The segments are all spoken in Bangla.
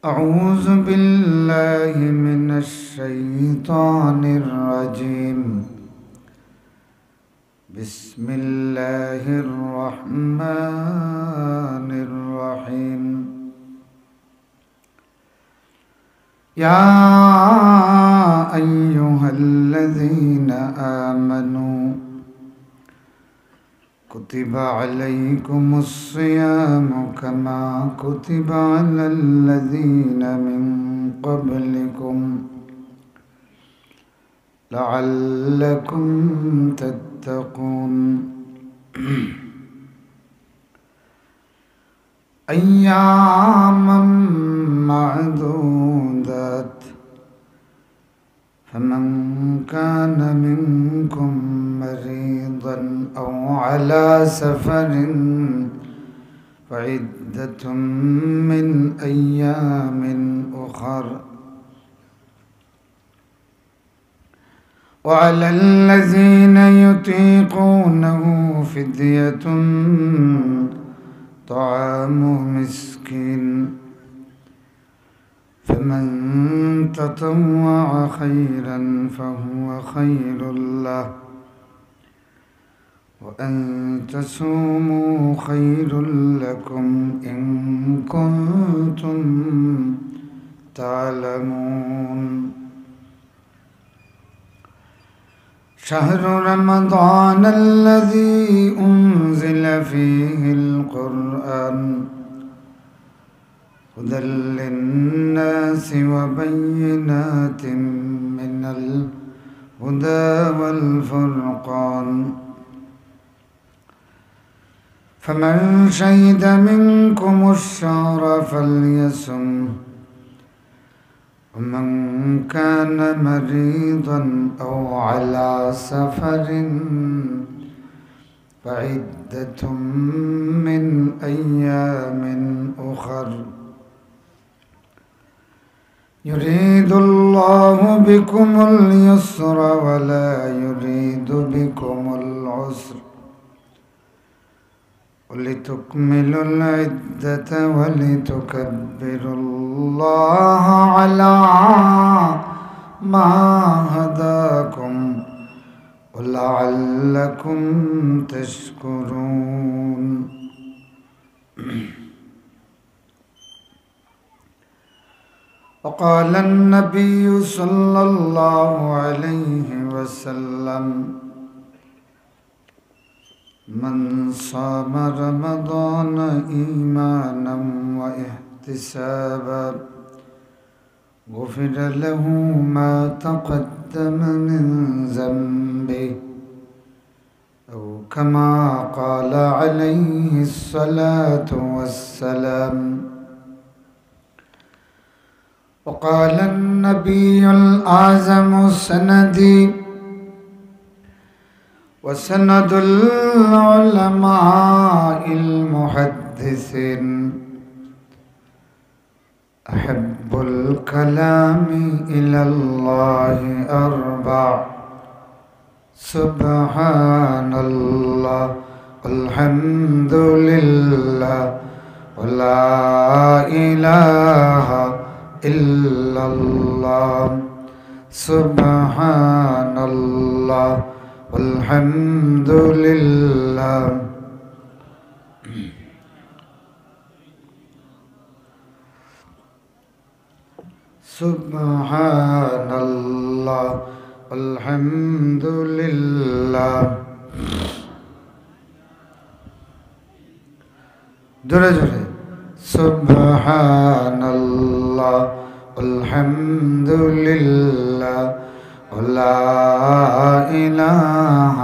أعوذ بالله من الشيطان الرجيم. بسم الله الرحمن الرحيم. يا أيها الذين آمنوا كتب عليكم الصيام كما كتب على الذين من قبلكم لعلكم تتقون. أياما معدودات، فمن كان منكم مريضا أو على سفر فعدة من أيام أخر، وعلى الذين يطيقونه فدية طعام مسكين، فمن تطوع خيرا فهو خير له، وأن تصوموا خير لكم إن كنتم تعلمون. شهر رمضان الذي أنزل فيه القرآن هدى للناس وبينات من الهدى والفرقان، فمن شهد منكم الشهر فليصم، ومن كان مريضا أو على سفر فعدة من أيام أخر، يريد الله بكم اليسر ولا يريد بكم العسر، ولتكملوا العدة ولتكبروا الله على ما هداكم ولعلكم تشكرون. وقال النبي صلى الله عليه وسلم: من صام رمضان إيمانا واحتسابا غفر له ما تقدم من ذنبه، أو كما قال عليه الصلاة والسلام. وقال النبي الأعظم سندي وسند العلماء المحدثين: أحب الكلام إلى الله أربع: سبحان الله والحمد لله ولا إله إلا الله، سبحان الله والحمد لله. سبحان الله والحمد لله. জোরে জোরে سبحان الله والحمد لله ولا إله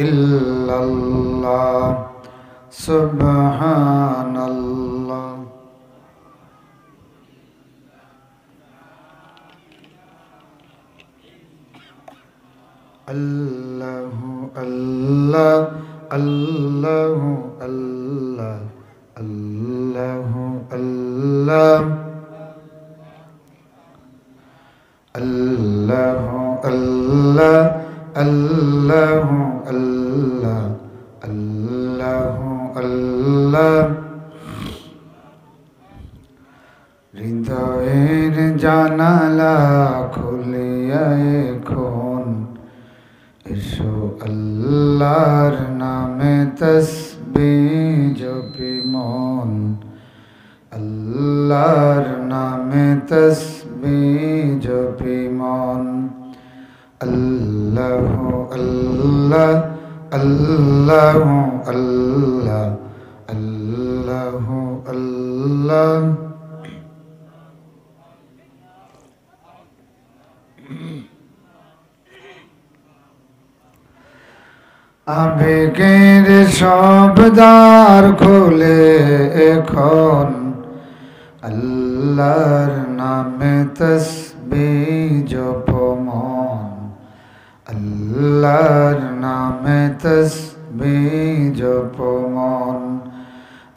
إلا الله، سبحان الله. الله الله الله الله الله الله الله الله الله الله الله الله হৃদয়ের জানালা খুলিয়া এখন এসো আল্লাহর নামে তসবিহ জপি মন, আল্লাহর নামে তসবিহ জপি মন। আল্লাহু আল্লাহ আল্লাহু আল্লাহ আল্লাহু আল্লাহ। আবেগের সব দ্বার খোলে এখন আল্লাহর নামে তসবিহ জপ মন, আল্লাহর নামে তসবিহ জপ মন।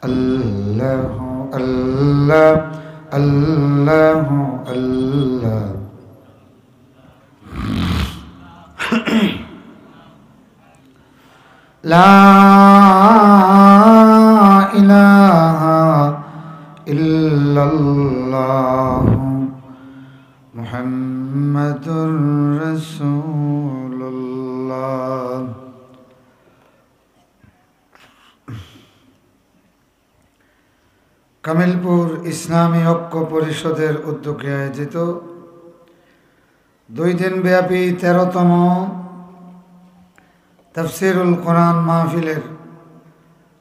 আল্লাহু আল্লাহ আল্লাহু আল্লাহ। লা ইলাহা ইল্লাল্লাহু মুহাম্মাদুর রাসূলুল্লাহ। কামিলপুর ইসলামী ঐক্য পরিষদের উদ্যোগে আয়োজিত 2 দিনব্যাপী 13তম তাফসীরুল কোরআন মাহফিলের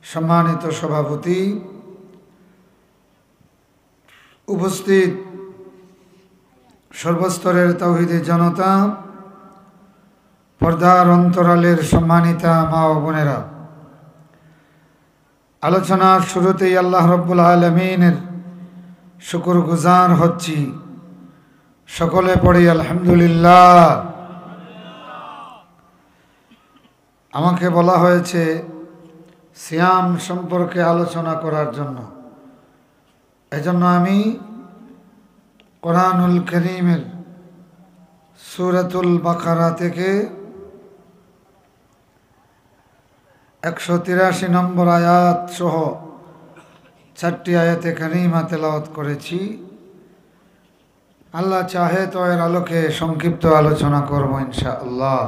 সম্মানিত সভাপতি, উপস্থিত সর্বস্তরের তাওহীদি জনতা, পর্দার অন্তরালের সম্মানিতা মা ও বোনেরা, আলোচনার শুরুতেই আল্লাহ রাব্বুল আলামিনের শুকরগুজার হচ্ছি। সকলে পড়ি আলহামদুলিল্লাহ। আমাকে বলা হয়েছে সিয়াম সম্পর্কে আলোচনা করার জন্য, এজন্য আমি কোরআনুল কারীমের সূরাতুল বাকারা থেকে 183 নম্বর আয়াত সহ 4টি আয়াতে কারিমা তেলাওয়াত করেছি। আল্লাহ চাহে তো এর আলোকে সংক্ষিপ্ত আলোচনা করব ইনশাআল্লাহ।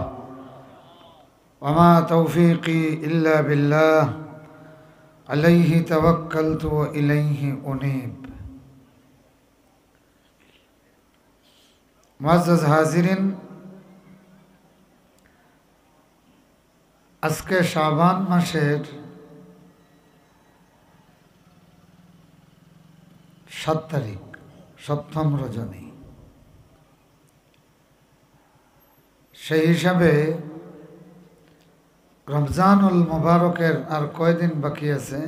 ওয়ামা তৌফিকি ইল্লা বিল্লাহ আলাইহি তাওয়াক্কালতু ওয়া ইলাইহি উনীব। মুআজ্জাজ হাজিরিন, আজকে শাবান মাসের 7 তারিখ, 7ম রজনী। সেই হিসাবে রমজানুল মুবারকের আর কয়দিন বাকি আছে?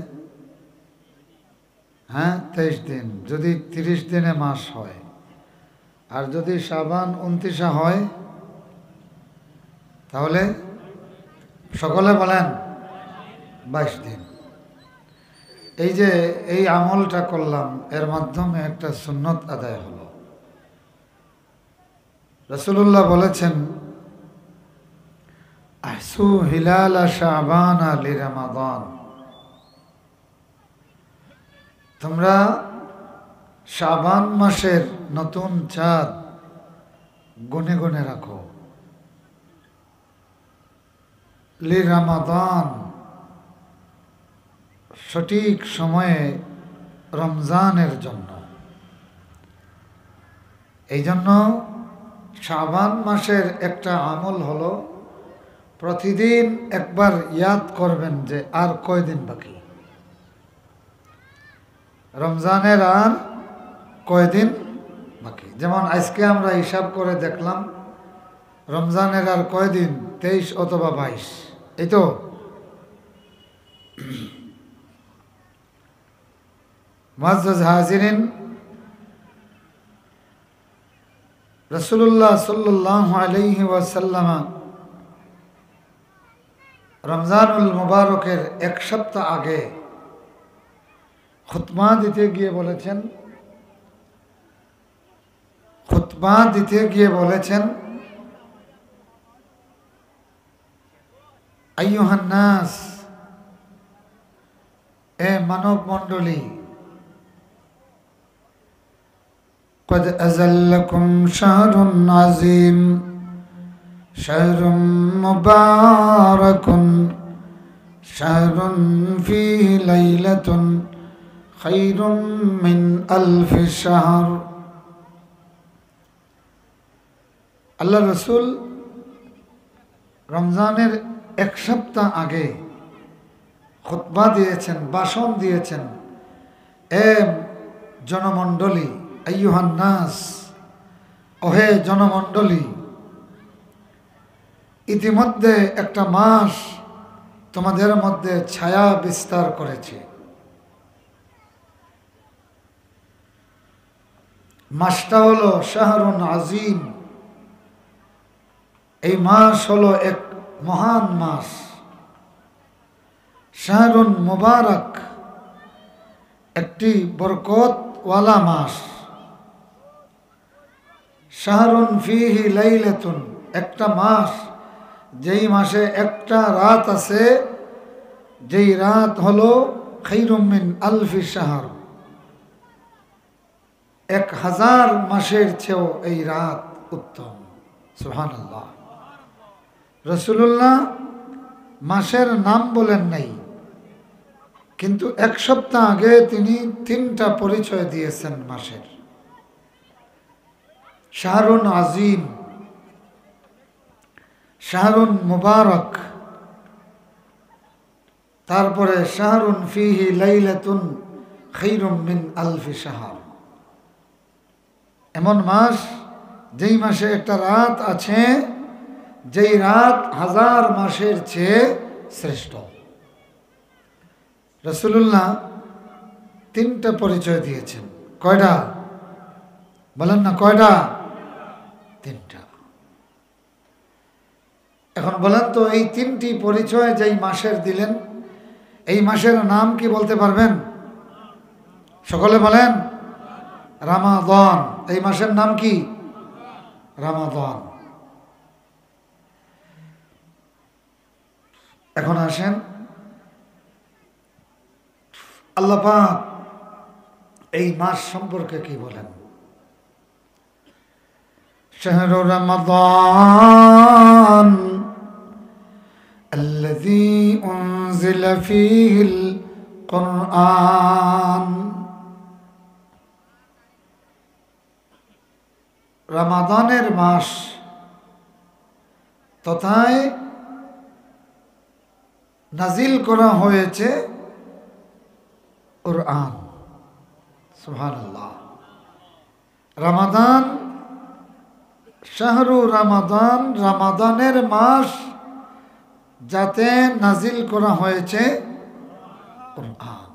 23 দিন। যদি 30 দিনে মাস হয়, আর যদি শাবান 29 হয়, তাহলে সকলে বলেন 22 দিন। এই যে এই আমলটা করলাম, এর মাধ্যমে একটা সুন্নত আদায় হলো। রাসূলুল্লাহ বলেছেন, আহসু হিলালা শাবান লিরমাদান, তোমরা শাবান মাসের নতুন চাঁদ গুনে গুনে রাখো। লিরমাদান, সঠিক সময়ে রমজানের জন্য। এই জন্য শাবান মাসের একটা আমল হলো, প্রতিদিন একবার ইয়াদ করবেন যে আর কয়দিন বাকি, রমজানের আর কয়দিন বাকি। যেমন আজকে আমরা হিসাব করে দেখলাম রমজানের আর কয়দিন, 23 অথবা 22, এই তো। মুআজ্জাজ হাজিরিন, রাসূলুল্লাহ সাল্লাল্লাহু আলাইহি ওয়াসাল্লাম রমজানুল মুবারকের 1 সপ্তাহ আগে খুতবা দিতে গিয়ে বলেছেন, আইয়ুহান নাস, এ মানব মণ্ডলী, قد أزلكم شهر عظيم شهر مبارك شهر فيه ليلة خير من ألف شهر আল্লাহ রসুল রমজানের এক সপ্তাহ আগে খুতবা দিয়েছেন, ভাষণ দিয়েছেন। এ জনমণ্ডলী, আইয়ুহান নাস, ওহে জনমণ্ডলী, ইতিমধ্যে একটা মাস তোমাদের মধ্যে ছায়া বিস্তার করেছে। মাসটা হলো শাহরুন আজিম। এই মাস হলো এক মহান মাস। শাহরুন মুবারক, একটি বরকতওয়ালা মাস। শাহরুন ফিহি লাইলাতুন, একটা মাস যেই মাসে একটা রাত আছে, যেই রাত হলো খায়রুম মিন আলফি শাহর, 1000 মাসের চেয়েও এই রাত উত্তম। সুবহানাল্লাহ। রাসূলুল্লাহ মাসের নাম বলেন নাই, কিন্তু এক সপ্তাহ আগে তিনি 3টা পরিচয় দিয়েছেন মাসের। শাহরুন আজিম, শাহরুন মুবারক, তারপরে শাহরুন ফিহি লাইলাতুন খায়রুম মিন আলফি শাহর। এমন মাস যেই মাসে একটা রাত আছে, যেই রাত 1000 মাসের চেয়ে শ্রেষ্ঠ। রাসূলুল্লাহ 3টা পরিচয় দিয়েছেন। কয়টা বলেন না? কয়টা? 3টা। এখন বলেন তো, এই 3টি পরিচয় যেই মাসের দিলেন, এই মাসের নাম কি বলতে পারবেন? সকলে বলেন। রমাদান। এই মাসের নাম কি? রমাদান। এখন আসেন, আল্লাহ পাক এই মাস সম্পর্কে কি বলেন? শাহরু রমাদান আল্লাযী উনজিলা ফীহিল কুরআন। রমাদানের মাস তথায় নাজিল করা হয়েছে কুরআন। সুবহানাল্লাহ। রমাদান, শাহরু রমাদান, রমাদানের মাস যাতে নাজিল করা হয়েছে কুরআন।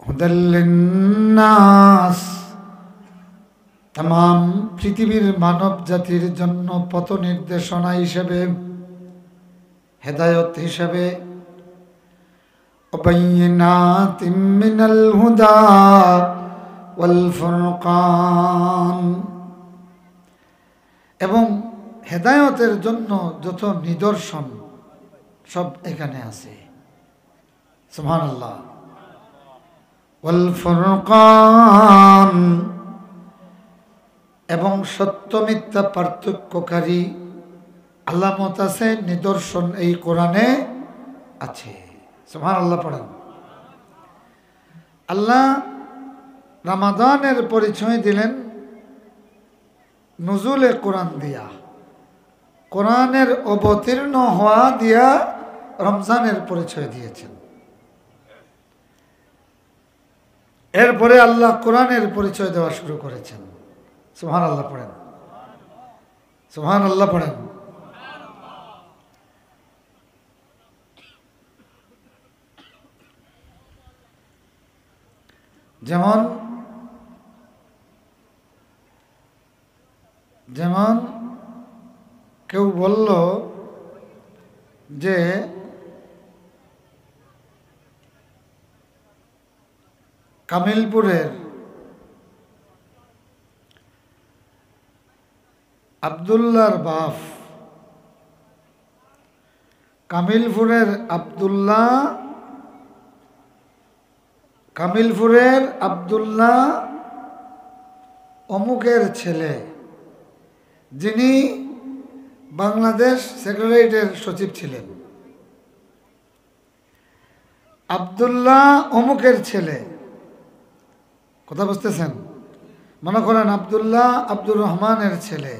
হুদাল লিন্নাস, तमाम পৃথিবীর মানব জাতির জন্য পথ নির্দেশনা হিসেবে, হেদায়েত হিসেবে, ওয়াবাইয়িনাতিম মিনাল হুদা ওয়াল ফুরকান, এবং হেদায়েতের জন্য যত নিদর্শন সব এখানে আছে। সুবহানাল্লাহ। ওয়াল ফুরকান, এবং সত্য মিথ্যা পার্থক্যকারী আলামত আছে, নিদর্শন এই কোরআনে আছে। সুবহানাল্লাহ পড়েন। আল্লাহ রমাদানের পরিচয় দিলেন নুজুলে কোরআন দিয়া, কোরআনের অবতীর্ণ হওয়া দিয়া রমজানের পরিচয় দিয়েছেন। এরপরে আল্লাহ কোরআনের পরিচয় দেওয়া শুরু করেছেন। সুবহানাল্লাহ পড়েন। সুবহানাল্লাহ পড়েন। যেমন যেমন কেউ বলল যে কামিলপুরের আব্দুল্লাহর বাপ, কামিলপুরের আব্দুল্লাহ কামিলপুরের আব্দুল্লাহ অমুকের ছেলে, যিনি বাংলাদেশ সেক্রেটারিয়েটের সচিব ছিলেন। আব্দুল্লাহ অমুকের ছেলে, কথা বুঝতেছেন? মনে করেন আব্দুল্লাহ আব্দুর রহমানের ছেলে,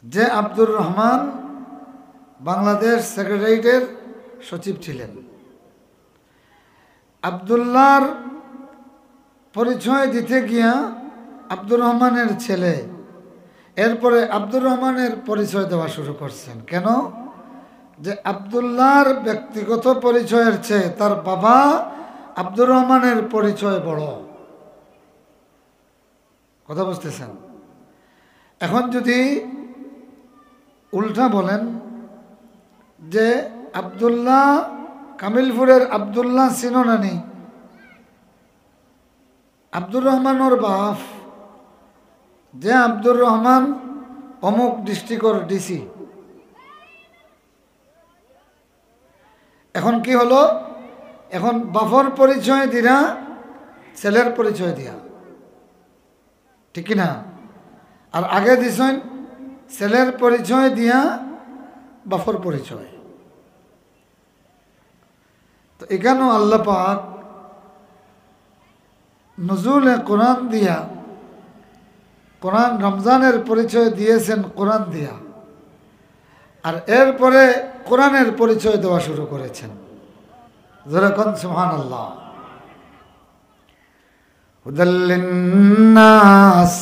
যে আব্দুর রহমান বাংলাদেশ সেক্রেটারিয়েটের সচিব ছিলেন। আব্দুল্লাহর পরিচয় দিতে গিয়া আব্দুর রহমানের ছেলে এরপরে আব্দুর রহমানের পরিচয় দেওয়া শুরু করছেন। কেন? যে আব্দুল্লাহর ব্যক্তিগত পরিচয়ের চেয়ে তার বাবা আব্দুর রহমানের পরিচয় বড়। কথা বুঝতেছেন? এখন যদি উল্টা বলেন যে আব্দুল্লাহ কামিলপুরের আব্দুল্লাহ সিনোনানি আব্দুর রহমানোর বাপ, যে আব্দুর রহমান অমুক ডিস্ট্রিক্টর ডিসি। এখন কি হলো? এখন বাপর পরিচয় দিয়া ছেলের পরিচয় দিয়া, ঠিক না? আর আগে দিছেন ছেলের পরিচয় দিয়া বাপর পরিচয়। তো এখানেও আল্লাহ পাক নজরুলে কোরআন দিয়া, কোরআন রমজানের পরিচয় দিয়েছেন কোরআন দিয়া, আর এরপরে কোরআনের পরিচয় দেওয়া শুরু করেছেন। যেরকম সুবহানাল্লাহ, হুদাল লিন্নাস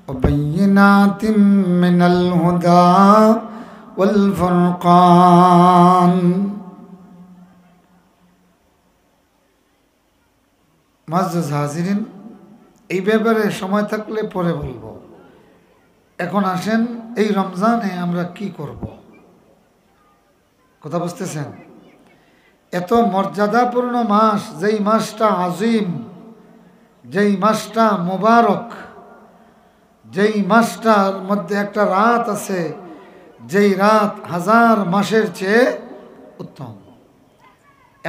ওয়া বাইয়িনাতিম মিনাল হুদা ওয়াল ফুরকান। মুআজ্জাজ হাজিরিন, এই ব্যাপারে সময় থাকলে পরে বলবো। এখন আসেন এই রমজানে আমরা কি করব? কথা বুঝতেছেন? এত মর্যাদাপূর্ণ মাস, যেই মাসটা আজিম, যেই মাসটা মোবারক, যেই মাসটার মধ্যে একটা রাত আছে, যেই রাত 1000 মাসের চেয়ে উত্তম।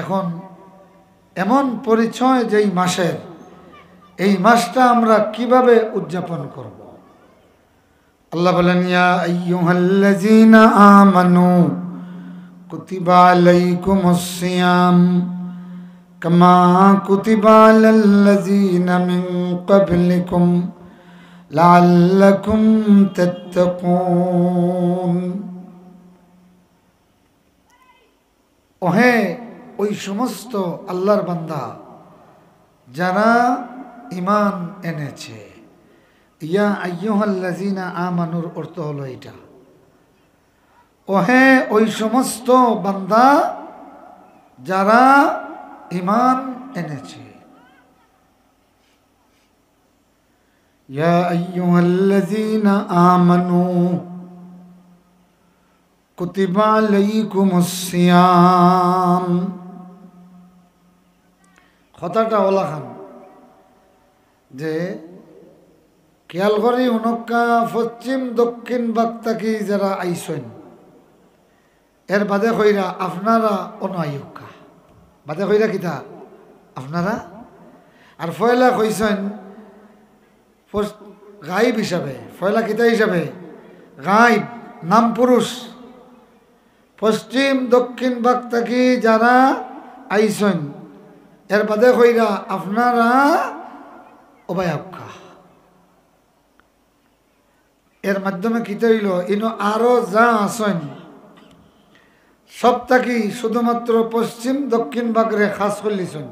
এখন এমন পরিচয় যেই মাসের, এই মাসটা আমরা কিভাবে উদযাপন করব? আল্লাহ বলেন, ইয়া আইয়ুহাল্লাযীনা আমানু কুতিবা আলাইকুমুস সিয়াম কামা কুতিবা আলাল্লাযীনা মিন ক্বাবলিকুম লাআল্লাকুম তাত্তাকুন। ওহে ওই সমস্ত আল্লাহর বান্দা যারা ঈমান এনেছে। ইয়া আইয়ুহাল্লাযীনা আমানুর অর্থ হলো এটা, ওহে ওই সমস্ত বান্দা যারা ঈমান এনেছে। ইয়া আইয়ুহাল্লাযীনা আমানু কুতিবা আলাইকুমুস সিয়াম। কথাটা ওলা খান যে খেয়াল করি উনকা পশ্চিম দক্ষিণ বাক্তাকি যারা আইসেন, এর বাদে কইরা আপনারা অনায়ুকা বাদে কইরা কিতা আপনারা, আর ফয়লা কইছেন গাইব হিসাবে। ফয়লা কিতা হিসাবে? গাইব, নাম পুরুষ। পশ্চিম দক্ষিণ বাক্তাকি যারা আইসেন, এর বাদে কইরা আপনারা অবায়কা। এর মাধ্যমে কি তৈল? ইনো আরো যা আসেন সব থাকি শুধুমাত্র পশ্চিম দক্ষিণ ভাগরে খাস করলিছেন,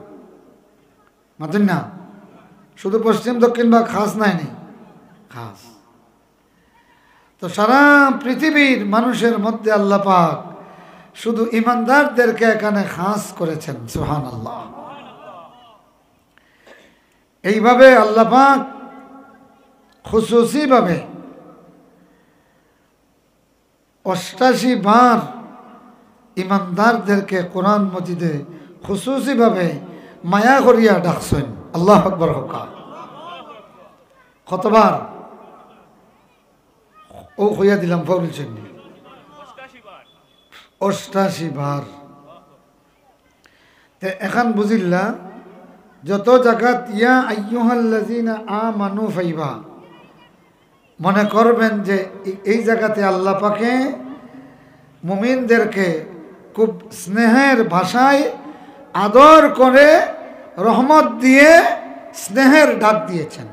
মাতেন না? শুধু পশ্চিম দক্ষিণ ভাগ খাস নাই নি, খাস। তো সারা পৃথিবীর মানুষের মধ্যে আল্লাহ পাক শুধু ইমানদারদেরকে এখানে খাস করেছেন। সুবহানাল্লাহ। এইভাবে আল্লাহ পাক খুসুসি ভাবে 88 বার ইমানদারদেরকে কোরআন মজিদে খুসুসি ভাবে মায়া করিয়া ডাকছেন। আল্লাহু আকবার। কতবার? ও হইয়া দিলাম বলছেন 88 বার। এখন বুঝিল্লা যত জায়গাত ইয়া আইয়ুহাল্লাযিনা আমানু ফাইবা, মনে করবেন যে এই জায়গাতে আল্লাহ পাকে মুমিনদেরকে খুব স্নেহের ভাষায় আদর করে রহমত দিয়ে স্নেহের ডাক দিয়েছেন।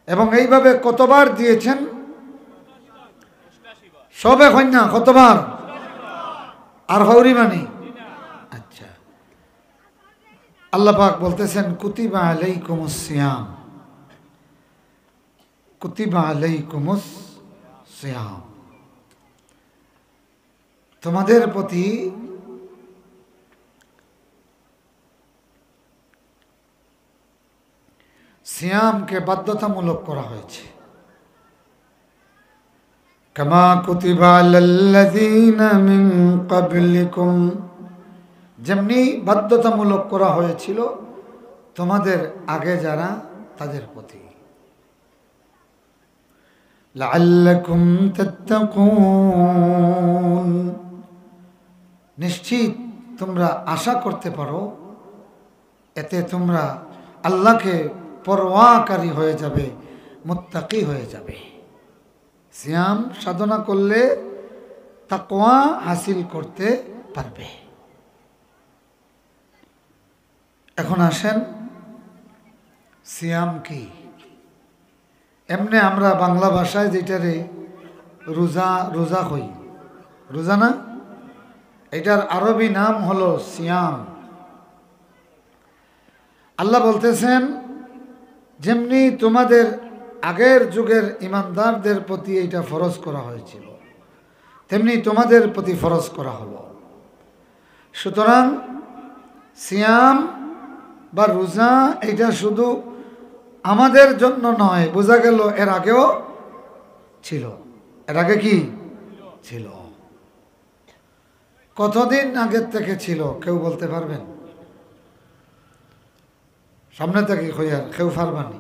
এবং এইভাবে কতবার দিয়েছেন? সব এখন না, কতবার? আর হৌরি মানি? আচ্ছা, আল্লাহ পাক বলতেছেন কুতিবা আলাইকুমুস সিয়াম, কুতিবা আলাইকুমুস সিয়াম, তোমাদের প্রতি সিয়ামকে বাধ্যতামূলক করা হয়েছে। কামা কুতিবা আলাল্লাযীনা মিন ক্বাবলিকুম, যেমনি বাধ্যতামূলক করা হয়েছিল তোমাদের আগে যারা, তাদের প্রতি। লাআল্লাকুম তাত্তাকুন, নিশ্চিত তোমরা আশা করতে পারো এতে তোমরা আল্লাহকে পরোয়াকারী হয়ে যাবে, মুত্তাকি হয়ে যাবে। সিয়াম সাধনা করলে তাকওয়া হাসিল করতে পারবে। এখন আসেন সিয়াম কি? এমনি আমরা বাংলা ভাষায় যেটারে রোজা রোজা কই, রোজা না, এটার আরবি নাম হলো সিয়াম। আল্লাহ বলতেছেন যেমনি তোমাদের আগের যুগের ইমানদারদের প্রতি এটা ফরজ করা হয়েছিল, তেমনি তোমাদের প্রতি ফরজ করা হলো। সুতরাং সিয়াম বা রোজা এটা শুধু আমাদের জন্য নয়, বোঝা গেল এর আগেও ছিল। এর আগে কি ছিল? কতদিন আগের থেকে ছিল কেউ বলতে পারবেন? সামনে থেকে কইয়ার কেউ পারবানি?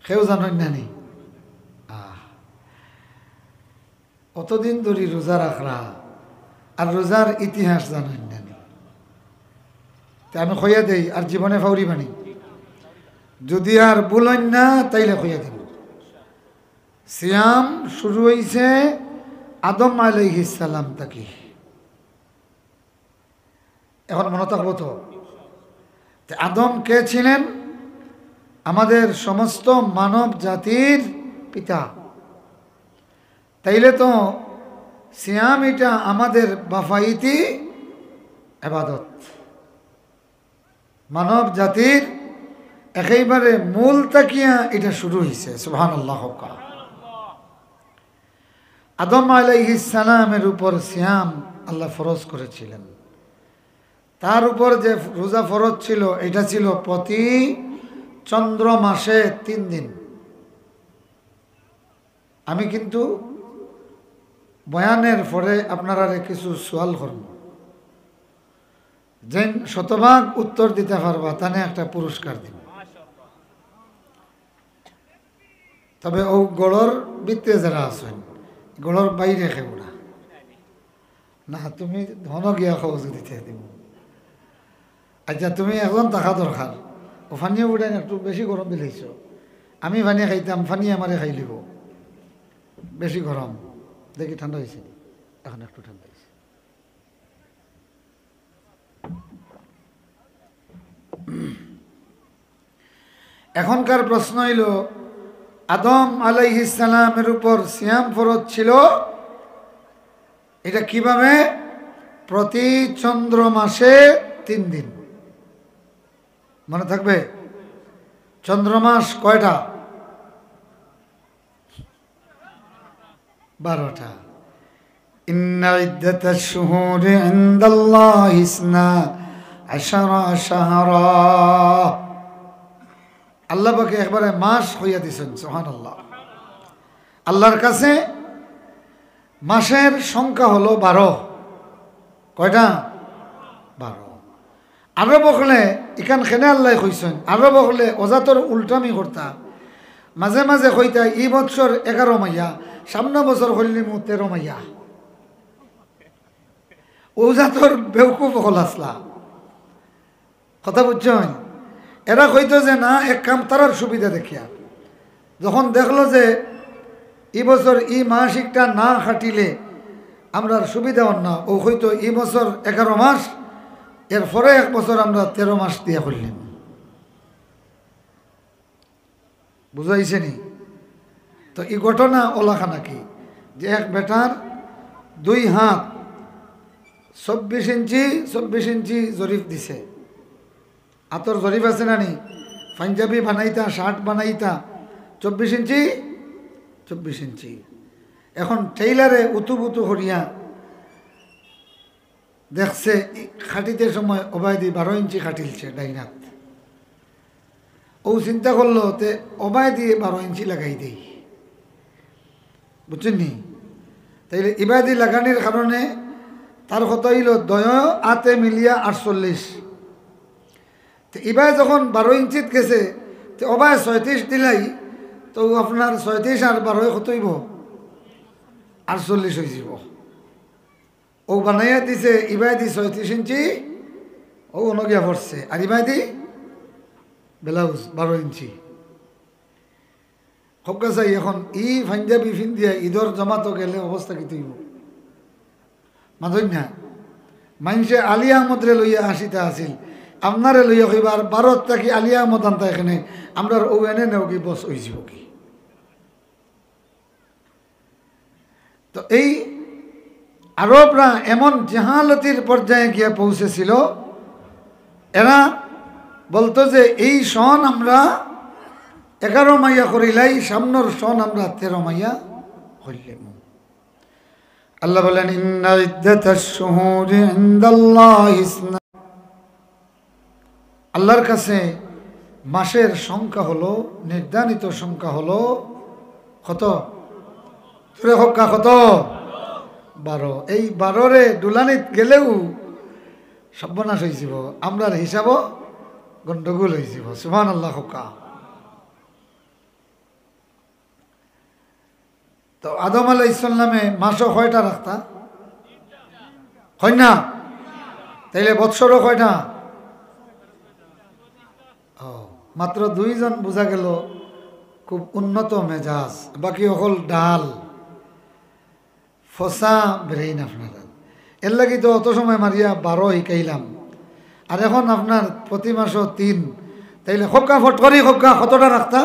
কেউ জানেন না নি? কতদিন ধরে রোজা রাখরা আর রোজার ইতিহাস জানেন না নি? আমি কইয়া দেই আর জীবনে ফাউরি বানি, যদি আর বলেন না তাইলে কইয়া দিব। সিয়াম শুরু হয়েছে আদম আলাইহিস সালাম থেকে। এখন মনে থাকবো তো, আদম কে ছিলেন? আমাদের সমস্ত মানব জাতির পিতা। তাইলে তো সিয়াম এটা আমাদের বাফাইতি ইবাদত, মানব জাতির একেবারে মূল তাকিয়া এটা শুরু হয়েছে। সুবহানাল্লাহ। আদম আলাইহিস সালামের উপর সিয়াম আল্লাহ ফরজ করেছিলেন। তার উপর যে রোজা ফরজ ছিল এটা ছিল প্রতি চন্দ্র মাসে 3 দিন। আমি কিন্তু বয়ানের পরে আপনারা কিছু সওয়াল করব, যেন শতভাগ উত্তর দিতে পারবা তানে একটা পুরস্কার দিব। তবে ও গড়র ভিতরে যারা আছেন, গড়র বাইরে খেব না, না তুমি ধন গিয়া খাও দিতে দিব। আচ্ছা তুমি এখন টাকা দরকার, ও ফানিও উঠে একটু বেশি গরম দিলেছ, আমি ফানি খাইতাম, ফানি আমারে খাই লিব, বেশি গরম দেখি ঠান্ডা হয়েছে, এখন একটু ঠান্ডা হয়েছে। এখনকার প্রশ্ন হইল আদম আলাইহিস সালামের উপর সিয়াম ফরজ ছিল, এটা কিভাবে? প্রতি চন্দ্র মাসে 3 দিন। মনে থাকবে? চন্দ্রমাস কয়টা? 12টা। ইন্না ইদ্দাতাশ শুহুরি ইনদাল্লাহি 12 শাহরা। আল্লাহ পাকে একবারে মাস হইয়া দিয়েছেন। সুবহানাল্লাহ। আল্লাহর কাছে মাসের সংখ্যা হলো 12। কয়টা? 12। আরব হলে ইখান খেনে আল্লাহ কইছেন, আরব হলে অজাতর উল্টামি করতা, মাঝে মাঝে কইতা এই বছর 11 মাইয়া, সামনে বছর হইলি 13 মাইয়া। ও জাতর বেউকুফ হল আসলা কথা বুঝছেন। এরা কইতো যে না এক কাম তারার সুবিধা দেখিয়া যখন দেখলো যে এই বছর এই মাসিকটা না খাটিলে আমরা সুবিধা হন না, ও হয়তো এই বছর 11 মাস, এরপরে 1 বছর আমরা 13 মাস দিয়া করলাম। বুঝাইছে নি? তো এই ঘটনা ওলাখানা কি যে এক বেটার 2 হাত 24 ইঞ্চি জরিফ দিছে। আতর জরিফ আছে না নি? পাঞ্জাবি বানাইতা, শার্ট বানাইতা 24 ইঞ্চি। এখন টেইলারে উতুবুতু করিয়া দেখছে খাটিতে সময় ওবায়দি 12 ইঞ্চি খাটিলছে ডাইনাত। ও চিন্তা করলো তে ওবায়দি 12 ইঞ্চি লাগাই দেই, বুঝছেন নি? তাইলে ইবাদি লাগানির কারণে তার কত হইল দয় আতে মিলিয়া 48। তো ইবাই যখন 12 ইঞ্চিত গেছে তো ওবায় 36 দিলাই, তো আপনার 36 আর 12 কত হইব? 48 হয়ে যাব। ও বানাইয়া দিছে ইবাই দি 36 ইঞ্চি, ও অনগিয়া পড়ছে, আর ইবাই দি ব্লাউজ 12 ইঞ্চি। খবকা চাই এখন ই পাঞ্জাবি ফিন্দিয়া ঈদর জমাতো গেলে অবস্থা কি তৈব? মাধুর না মানুষে আলী আহমদরে লইয়া আসিতে আসিল, আপনারে লইয়া কইবার 12 থাকি আলী আহমদ আনতা এখানে আমরা ও এনে নেও কি বস হয়ে যাব কি? তো এই আরবরা এমন জাহালতির পর্যায়ে গিয়ে পৌঁছেছিল, এরা বলতো যে এই সন আমরা 11 মাইয়া করিলাই, সামনের সন আমরা 13 মাইয়া করিলাম। আল্লাহ বলেন ইন্না ইদ্দাতাশ শুহুরি ইনদাল্লাহি ইসনা, আল্লাহর কাছে মাসের সংখ্যা হলো, নির্ধারিত সংখ্যা হলো কত? তোরে হক্কা কত? 12। এই 12 দুলানিত গেলেও সর্বনাশ হয়েছিল, আমরার হিসাবও গন্ডগোল হয়েছিল। সুবহানাল্লাহ। হক্কা তো আদম আলাইহিস সালামে মাসও কয়টা রাখতা? হয় না? তাইলে বৎসরও কয়টা? মাত্র 2 জন বোঝা গেল খুব উন্নত মেজাজ, বাকি অকল ডাল ফসা ব্রেইন আপনারা। এর লাগি তো অত সময় মারিয়া 12 শিকাইলাম, আর এখন আপনার প্রতি মাসও 3। তাইলে খোকা ফট করি খোকা কতটা রাখতা?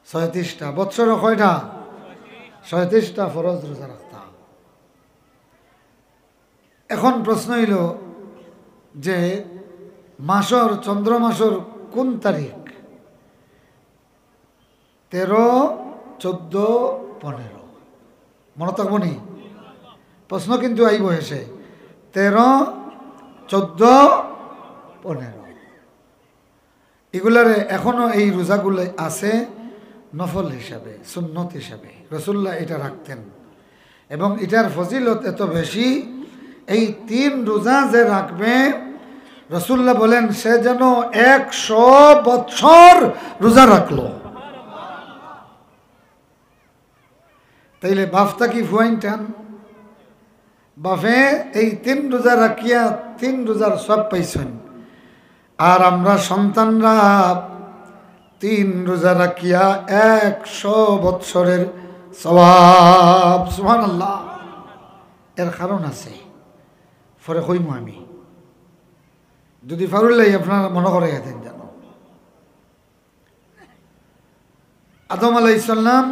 36টা। বৎসরও কয়টা? 37টা ফরজ রোজা রাখতা। এখন প্রশ্ন হইল যে মাসর চন্দ্র মাসর কোন তারিখ? 13, 14, 15 মনে থাকবো নি? প্রশ্ন কিন্তু আইব এসে 13, 14, 15 এগুলারে এখনো এই রোজাগুলো আছে নফল হিসাবে, সুন্নত হিসাবে। রাসূলুল্লাহ এটা রাখতেন এবং এটার ফজিলত এত বেশি, এই 3 রোজা যে রাখবে রাসূলুল্লাহ বলেন সে যেন 100 বছর রোজা রাখলো। তাইলে বাফতা কি ফুয়াইনটান বাফে এই 3 রোজা রাখিয়া 3 রোজার সব পাইছেন, আর আমরা সন্তানরা 3 রোজা রাখিয়া 100 বৎসরের সওয়াব। সুবহানাল্লাহ। এর কারণ আছে, পরে কইমু আমি, যদি ফারুল্লাহ আপনারা মনে করে দেন। জানো আদম আলাইহিস সালাম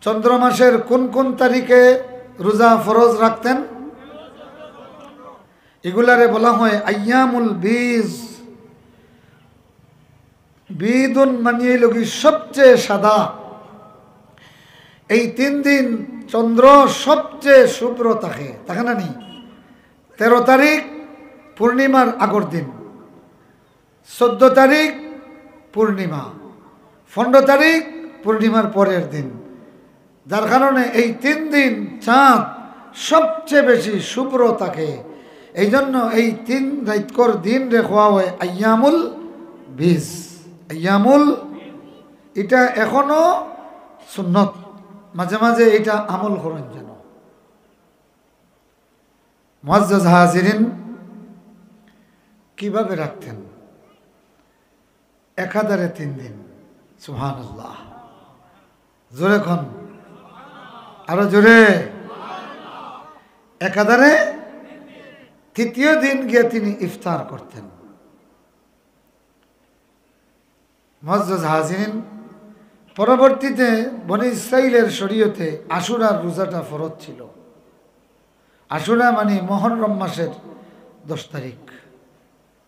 চন্দ্র মাসের কোন কোন তারিখে রোজা ফরজ রাখতেন? এগুলারে বলা হয় আইয়ামুল বীজ। বিদুন মানিয়ে লগি সবচেয়ে সাদা। এই 3 দিন চন্দ্র সবচেয়ে শুভ্র থাকে, থাকে না নি? 13 তারিখ পূর্ণিমার আগর দিন, 14 তারিখ পূর্ণিমা, 15 তারিখ পূর্ণিমার পরের দিন, যার কারণে এই 3 দিন চাঁদ সবচেয়ে বেশি শুভ্র থাকে। এই জন্য এই 3 রাইতকর দিন রেখা হয় আইয়ামুল বীজ। আইয়ামুল এটা এখনো সুন্নত, মাঝে মাঝে এটা আমল করেন যেন। মুআজ্জাজ হাজিরিন, কিভাবে রাখতেন? একাধারে 3 দিন। সুবহানাল্লাহ, জোরে খন, আরো জোরে। একাধারে তৃতীয় দিন গিয়ে তিনি ইফতার করতেন। মুআজ্জাজ হাজিরিন, পরবর্তীতে বনী ইসরাইলের শরীয়তে আশুরার রোজাটা ফরজ ছিল। আশুরা মানে মুহররম মাসের 10 তারিখ।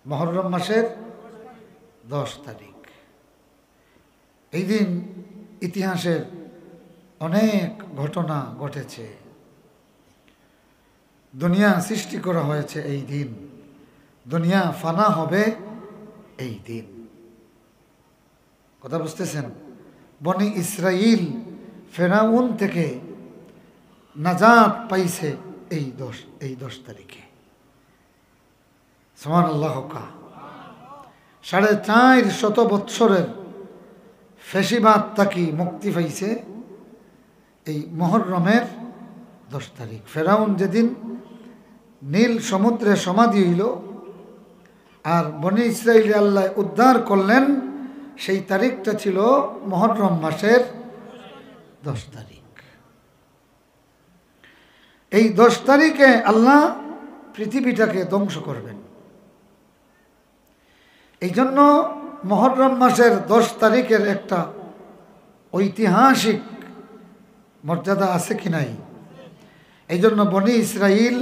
মুহররম মাসের 10 তারিখ। এই দিন ইতিহাসের অনেক ঘটনা ঘটেছে। দুনিয়া সৃষ্টি করা হয়েছে এই দিন, দুনিয়া ফানা হবে এই দিন। কথা বুঝতেছেন? বনী ইসরাইল ফেরাউন থেকে নাজাত পাইছে এই 10 তারিখে। সুবহানাল্লাহ। 450 বৎসরের ফেসিবাদ তাকি মুক্তি পাইছে এই মুহররমের 10 তারিখ। ফেরাউন যেদিন নীল সমুদ্রে সমাধি হইল আর বনী ইসরাইল আল্লাহ উদ্ধার করলেন, সেই তারিখটা ছিল মুহররম মাসের 10 তারিখ। এই 10 তারিখে আল্লাহ পৃথিবীটাকে ধ্বংস করবেন। এই জন্য মুহররম মাসের 10 তারিখের একটা ঐতিহাসিক মর্যাদা আছে কি নাই? এই জন্য বনী ইসরাইল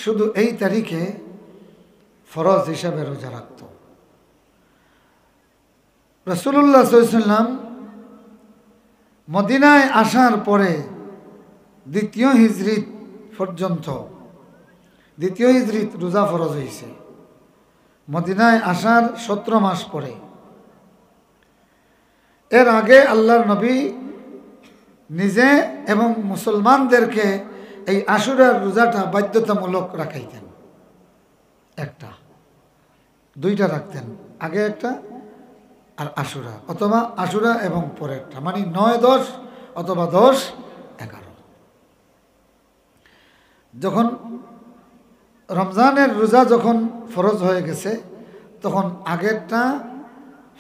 শুধু এই তারিখে ফরজ হিসাবে রোজা রাখত। রাসূলুল্লাহ সাল্লাল্লাহু আলাইহি ওয়াসাল্লাম মদিনায় আসার পরে দ্বিতীয় হিজরিত পর্যন্ত, দ্বিতীয় হিজরিত রোজা ফরজ হয়েছে মদিনায় আসার 17 মাস পরে। এর আগে আল্লাহর নবী নিজে এবং মুসলমানদেরকে এই আশুরার রোজাটা বাধ্যতামূলক রাখাইতেন। একটা, 2টা রাখতেন, আগে একটা আর আশুরা, অথবা আশুরা এবং পরেরটা, মানে 9-10 অথবা 10-11। যখন রমজানের রোজা যখন ফরজ হয়ে গেছে, তখন আগেরটা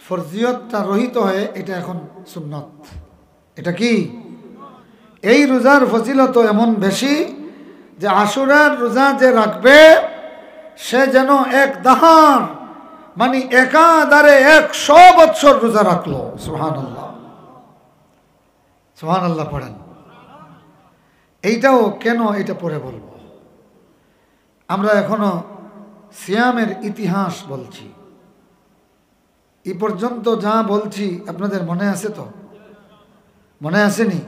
ফরজিয়তটা রহিত হয়ে এটা এখন সুন্নত। এটা কি? এই রোজার ফজিলত এমন বেশি যে আশুরার রোজা যে রাখবে সে যেন এক দাহার, মানে একাধারে 100 বৎসর রোজা রাখলো। সুবহানাল্লাহ, সুবহানাল্লাহ পড়েন। এইটাও কেন, এটা পরে বলবো। আমরা এখনো সিয়ামের ইতিহাস বলছি। এই পর্যন্ত যা বলছি আপনাদের মনে আছে তো? মনে আসেনি?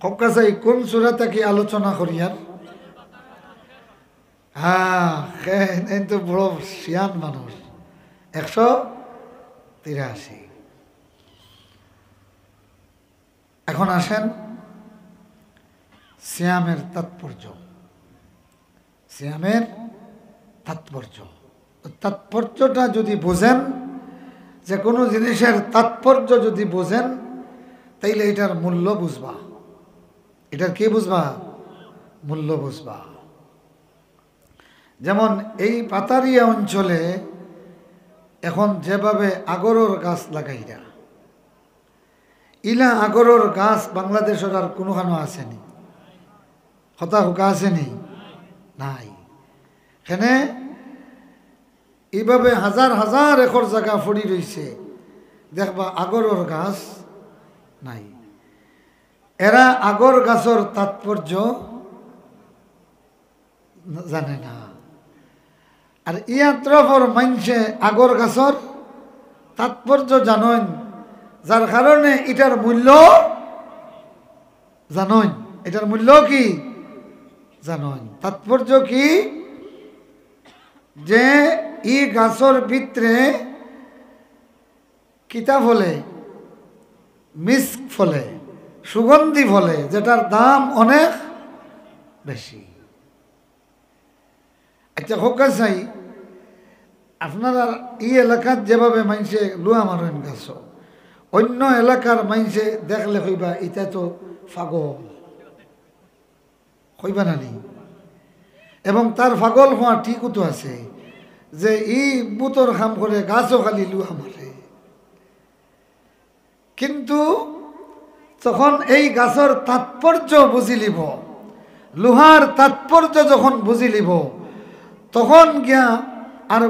কক্কাসাই কোন সূরাটা কি আলোচনা করিয়ার? হ্যাঁ, এই তো বড় সিয়ান মানুষ। 183। এখন আসেন সিয়ামের তাৎপর্য। সিয়ামের তাৎপর্য, তাৎপর্যটা যদি বোঝেন, যে কোনো জিনিসের তাৎপর্য যদি বোঝেন, তাইলে এটার মূল্য বুঝবা। এটার কি বুঝবা? মূল্য বুঝবা। যেমন এই পাতারিয়া অঞ্চলে এখন যেভাবে আগরর গাছ লাগাইরা, ইলা আগরর গাছ বাংলাদেশের আর কোনোখানো আসেনি, হতা হুকা আসেনি, নাই। এখানে এইভাবে হাজার হাজার একর জায়গা পড়ি রয়েছে, দেখবা আগরর গাছ নাই। এরা আগর গাছর তাৎপর্য জানে না। আর ইয়াত্রফর মানছে আগর গাছর তাৎপর্য জানেন, যার কারণে এটার মূল্য জানেন। এটার মূল্য কি জানেন? তাৎপর্য কি? যে ই গাছর ভিতরে কিতা ফলে, মিস্ক ফলে, সুগন্ধি ফলে, যেটার দাম অনেক বেশি। আচ্ছা হোকা চাই, আপনারা এই এলাকার যেভাবে মাইনছে লুয়া মারেন গাছ, অন্য এলাকার মাইনছে দেখলে কইবা এটা তো পাগল, কইবা না নি? এবং তার পাগল হওয়া ঠিকও তো আছে যে ই বুতর খাম করে গাছও খালি লুহা মারে, কিন্তু তখন এই গাছের তাৎপর্য বুঝি লিব, লোহার তাৎপর্য যখন বুঝি লিব, তখন গিয়া আর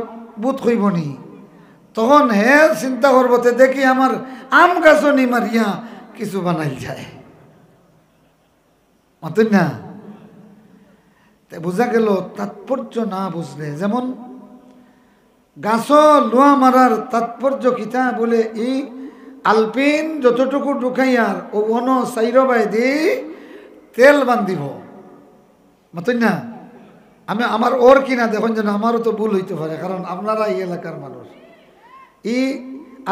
বুত হইবনি। তখন হে চিন্তা করবতে দেখি আমার আম গাছও নি মারিয়া কিছু বানাইল যায়, মতন না? বোঝা গেল তাৎপর্য না বুঝলে, যেমন গাছ লোহা মারার তাৎপর্য কিতা বলে এই আলপিন যতটুকু ঢুকাইয়ার ও অন সাইরবাই দি তেল বান্ধিব, মতন না? আমি আমার ওর কিনা দেখুন যেন আমারও তো ভুল হইতে পারে, কারণ আপনারা এই এলাকার মানুষ। ই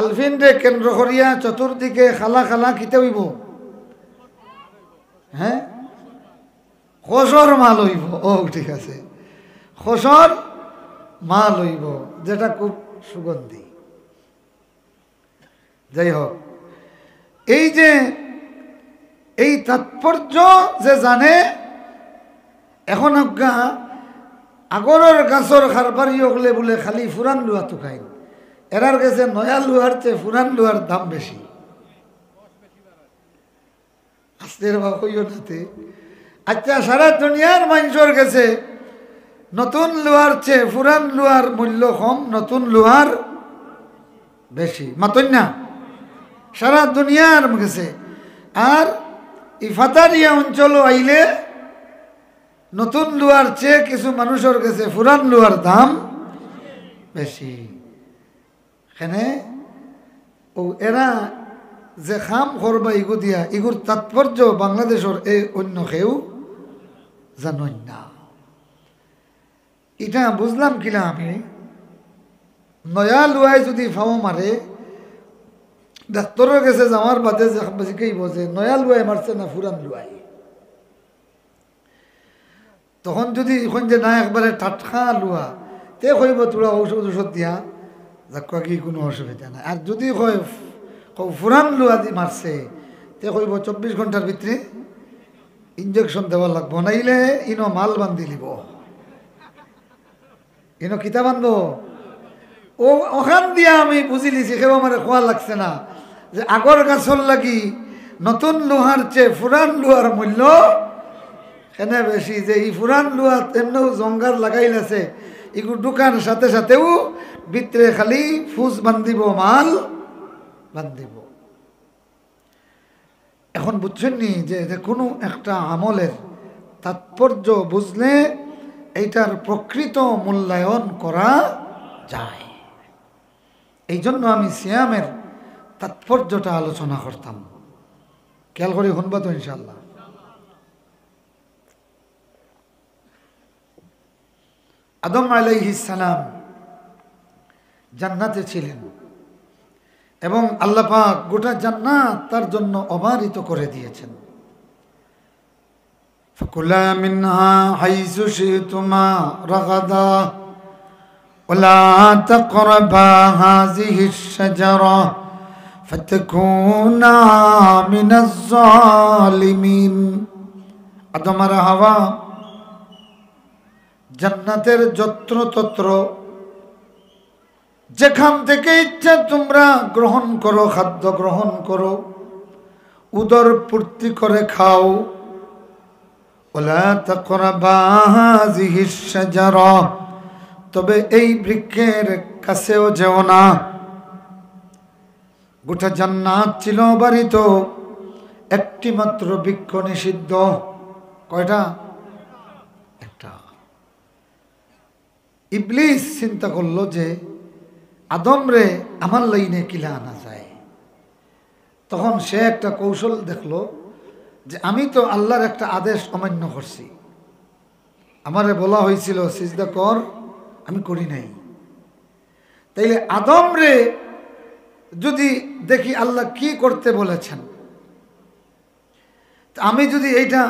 আলফিন রে কেন্দ্র করিয়া চতুর্দিকে খালা খালা কিতে হইব, হ্যাঁ, খসর মাল হইব। ও ঠিক আছে, খসর মাল হইব, যেটা খুব সুগন্ধি। যাই হোক, এই যে এই তাৎপর্য যে জানে, এখন অজ্ঞা আগরের গাছর খারবারি হলে বলে খালি ফুরান লুহা তো খাই, এরার কাছে নয়া লুহার চেয়ে ফুরান লুহার দাম বেশি। আস্তের বা কইও নাতে। আচ্ছা, সারা দুনিয়ার মানুষের কাছে নতুন লুহার চেয়ে ফুরান লুহার মূল্য কম, নতুন লুহার বেশি, মাতন না? সারা দুনিয়ার কাছে। আর ইফাতারিয়া অঞ্চল আইলে নতুন লুহার চেয়ে কিছু মানুষের কাছে ফুরান লুহার দাম বেশি। এখানে ও এরা যে খাম করবা ইগু দিয়া, ইগুর তাৎপর্য বাংলাদেশের এই অন্য কেউ জানেন না। এটা বুঝলাম কিনা আমি, নয়া লুয়ায় যদি ফাও মারে, ডাক্তারের কাছে যাওয়ার বাদে কেই বোঝে নয়া লুয়ায় মারছে না ফুরান লুয়াই। তখন যদি এখন যে না একবারে টাটকা লুয়া, তে কইব তোরা ঔষধ ওষুধ দিয়া যাক কি কোনো অসুবিধা নাই। আর যদি কয় ফুরান লুয়া মারছে, তে কইব 24 ঘন্টার ভিতরে ইঞ্জেকশন দেওয়া লাগবো, নাইলে ইনো মাল বান্ধি লিব, ইনো কিতা বান্ধব। ও ওখান দিয়া আমি বুঝি লিছি, কেউ আমার খোয়া লাগছে না যে আগর গাছর লাগি নতুন লোহার চেয়ে ফুরান লোহার মূল্য এনে বেশি। যে এই ফুরান লোহা এমনিও জঙ্গার লাগাইলেছে, এগুলো ঢুকার সাথে সাথেও ভিতরে খালি ফুস বান্ধিব, মাল বান্ধিব। এখন বুঝছেন নি যে কোনো একটা আমলের তাৎপর্য বুঝলে এইটার প্রকৃত মূল্যায়ন করা যায়। এই জন্য আমি সিয়ামের তাৎপর্যটা আলোচনা করতাম। খেয়াল করে শুনবা তো ইনশাল্লাহ। আদম আলাইহিস সালাম জান্নাতে ছিলেন এবং আল্লাহ পাক গোটা জান্নাত তার জন্য অবারিত করে দিয়েছেন। ফাকুলা মিনহা হাইসু শিতুমা রাগাদা ওয়ালা তাকরাবা হাযিহিশ শাজারা ফাতাকুনা মিনাজ জালিমিন। আদম আর হাওয়া জান্নাতের যত্রতত্র যেখান থেকে ইচ্ছা তোমরা গ্রহণ করো, খাদ্য গ্রহণ করো, উদর পূর্তি করে খাও। ওয়ালা তাকরাবা হাযিহিশ শাজারা, তবে এই বৃক্ষের কাছেও যেও না। গোটা জান্নাত ছিল বাড়িত, একটি মাত্র বৃক্ষ নিষিদ্ধ। কয়টা? একটা। ইবলিস চিন্তা করলো যে আদম রে আমার লাইনে কিলা আনা যায়। তখন সে একটা কৌশল দেখলো যে আমি তো আল্লাহর একটা আদেশ অমান্য করছি, আমারে বলা হয়েছিল সিজদা কর, আমি করি নাই। তাইলে আদম রে যদি দেখি আল্লাহ কি করতে বলেছেন, আমি যদি এইটা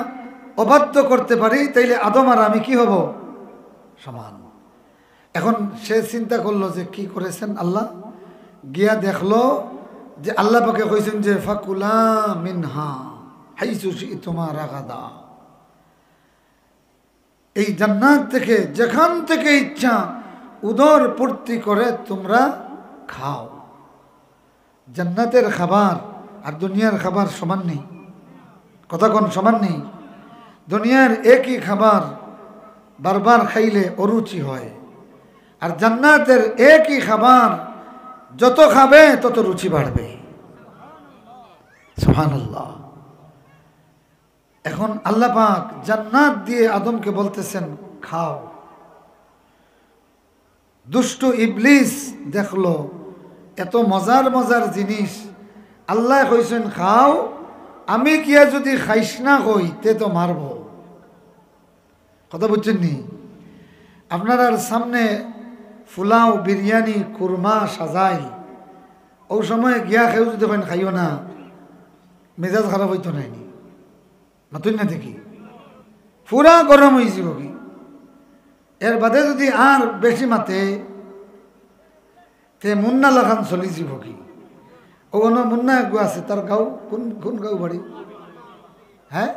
অবাধ্য করতে পারি, তাইলে আদম আর আমি কি হব? সমান। এখন সে চিন্তা করলো যে কি করেছেন আল্লাহ, গিয়া দেখলো যে আল্লাহ পাকে কইছেন যে ফাকুলা মিনহা হাইসু শিতুমা রাগাদা, এই জান্নাত থেকে যেখান থেকে ইচ্ছা উদর পূর্তি করে তোমরা খাও। জান্নাতের খাবার আর দুনিয়ার খাবার সমান নেই, কথা কোন সমান নেই। দুনিয়ার একই খাবার বারবার খাইলে অরুচি হয়, আর জান্নাতের একই খাবার যত খাবে তত রুচি বাড়বে। সুবহানাল্লাহ। এখন আল্লাহ পাক জান্নাত দিয়ে আদমকে বলতেছেন খাও। দুষ্ট ইবলিস দেখলো এত মজার মজার জিনিস, আল্লাহ কইছেন খাও, আমি কিয়া যদি খাইস না কই তে তো মারব। কথা বুঝছেন নি? আপনার সামনে ফুলাও বিরিয়ানি কুরমা সাজাই, ও সময় গিয়া খেয়েও যদি খাইও না, মেজাজ খারাপ হইতো নাইনি, মাতুন না দেখি পুরা গরম হয়ে যাব কি। এর বাদে যদি আর বেশি মাতে তে মুন্না লাগান চলি যাব কি। ও মুন্না একগু আছে, তার গাঁও কোন কোন গাঁও বাড়ি? হ্যাঁ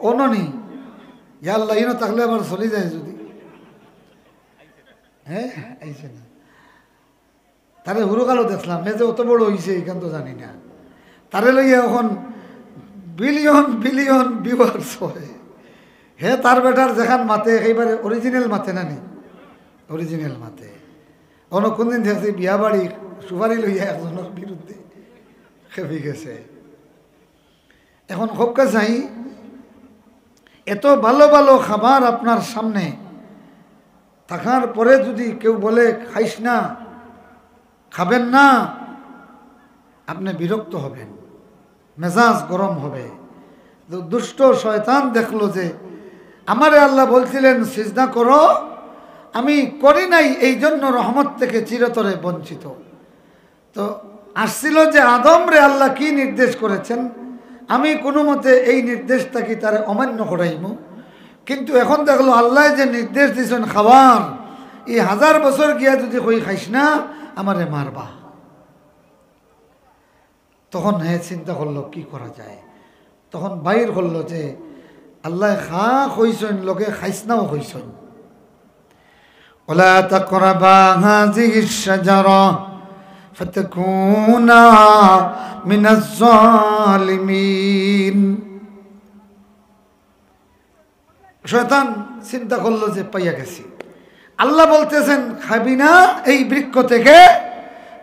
অননি ইয়াল্লা ইনো থাকলে আবার চলি যায় যদি। হ্যাঁ আইছে না, তারে হুরুকালও দেখলাম, এ যে অত বড় হয়েছে এখান তো জানি না। তারে লইয়া এখন বিলিয়ন বিলিয়ন ভিউয়ার্স হয়। হে তার বেটার যেখান মাতে সেইবারে অরিজিনাল মাতে না নি, অরিজিনাল মাতে। অন্য কোনদিন দেখছি বিয়া বাড়ি সুপারি লইয়া একজনের বিরুদ্ধে খেপি গেছে। এখন খোকা চাই এত ভালো ভালো খাবার আপনার সামনে থাকার পরে যদি কেউ বলে খাইস না, খাবেন না, আপনি বিরক্ত হবেন, মেজাজ গরম হবে। দুষ্ট শয়তান দেখলো যে আমারে আল্লাহ বলছিলেন সিজদা করো, আমি করি নাই, এই জন্য রহমত থেকে চিরতরে বঞ্চিত। তো আসছিল যে আদম রে আল্লাহ কি নির্দেশ করেছেন, আমি কোনো মতে এই নির্দেশটা কি তারে অমান্য করাইব। কিন্তু এখন দেখলো আল্লাহ যে নির্দেশ দিয়েছেন খাবার, এই 1000 বছর গিয়া যদি কই খাইস না আমারে মারবা। তখন হ্যাঁ চিন্তা করলো কি করা যায়। তখন বাইর করলো যে আল্লাহ খা কইছেন, লোকে খাইস নাও কইছেন। ওয়ালা তাকরাবা হাযিহিশ শাজারা ফাতাকুনা মিনাজ জালিমিন। শয়তান চিন্তা করলো যে পাইয়া গেছি, আল্লাহ বলতেছেন খাবি না এই বৃক্ষ থেকে,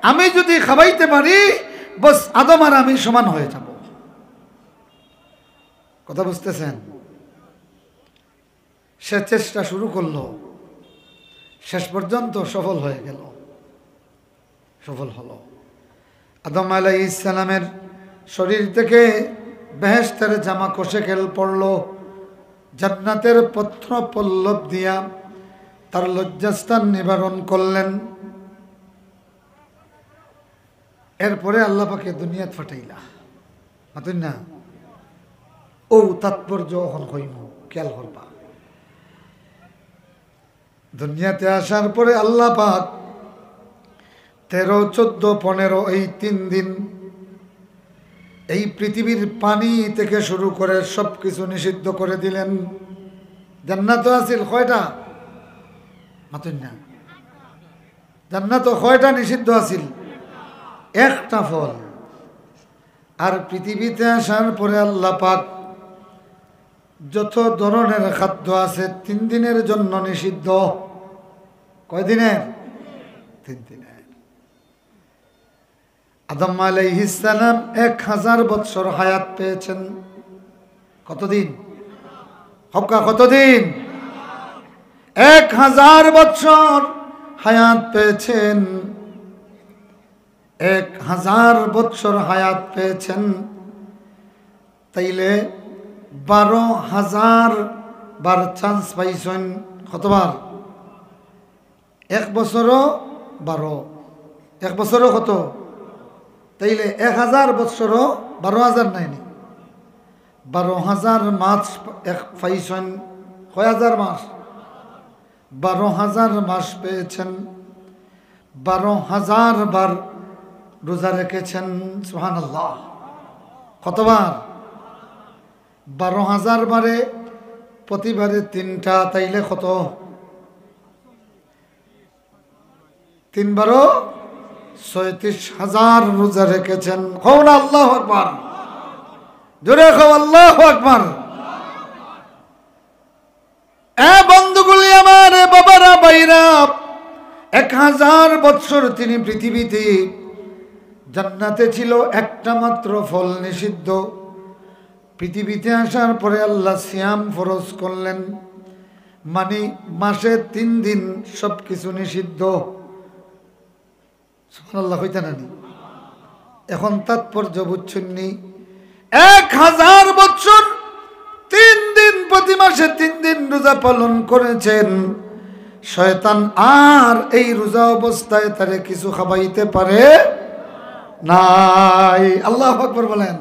আমি যদি খাবাইতে পারি বস আদম আর আমি সমান হয়ে যাব। কথা বুঝতেছেন? সে চেষ্টা শুরু করলো, শেষ পর্যন্ত সফল হয়ে গেল, সফল হলো। আদম আলাইহিস সালামের শরীর থেকে বেহেশতের জামা কষে খেল পড়ল, জান্নাতের পত্র পল্লব দিয়া তার লজ্জাস্থান নিবারণ করলেন। এরপরে আল্লাহ পাকে দুনিয়াত ফাটাইলা, মাতুন না? ও তাৎপর্য এখন কইম, খেয়াল করবা। দুনিয়াতে আসার পরে আল্লাহ পাক 13, 14, 15 এই 3 দিন এই পৃথিবীর পানি থেকে শুরু করে সবকিছু নিষিদ্ধ করে দিলেন। জান্নাত আছিল কয়টা? মাতুন না? জান্নাত কয়টা নিষিদ্ধ আছিল? একটা ফল। আর পৃথিবীতে আসার পরে আল্লাহ পাক যত ধরনের খাদ্য আছে 3 দিনের জন্য নিষিদ্ধ। কয় দিনের? 3 দিনের। আদম আলাইহিস সালাম 1000 বছর হায়াত পেয়েছেন। কতদিন? হক্কা কতদিন? 1000 বছর হায়াত পেয়েছেন। 1000 বছর হায়াত পেয়েছেন, তাইলে 12,000 বার চান্স পাইছেন। কতবার? 1 বছরও 12, 1 বছরও কত? তাইলে 1000 বছরও 12,000 নাইনি, 12,000 মাস পাইছেন। কয় হাজার মাস? 12,000 মাস পেয়েছেন। 12,000 বার রোজা রেখেছেন। সুবহানাল্লাহ। কতবার? 12,000 বারে প্রতিবারে 3টা, তাইলে কত? 3 বারো 36,000 রোজা রেখেছেন। খাও না আল্লাহু আকবার, জোরে খাও আল্লাহু আকবার। এ বন্ধুগুলি আমার, এ বাবারা ভাইরা, 1000 বছর তিনি পৃথিবীতে, জান্নাতে ছিল একটা মাত্র ফল নিষিদ্ধ। পৃথিবীতে আসার পরে আল্লাহ সিয়াম ফরজ করলেন, মানে মাসে 3 দিন সবকিছু নিষিদ্ধ। সুবহানাল্লাহ, হইতা নানি? এখন তাৎপর্য বুঝছেন নি? 1000 বছর 3 দিন, প্রতি মাসে 3 দিন রোজা পালন করেছেন। শয়তান আর এই রোজা অবস্থায় তারে কিছু খাওয়াইতে পারে নাই। আল্লাহু আকবার বলেন।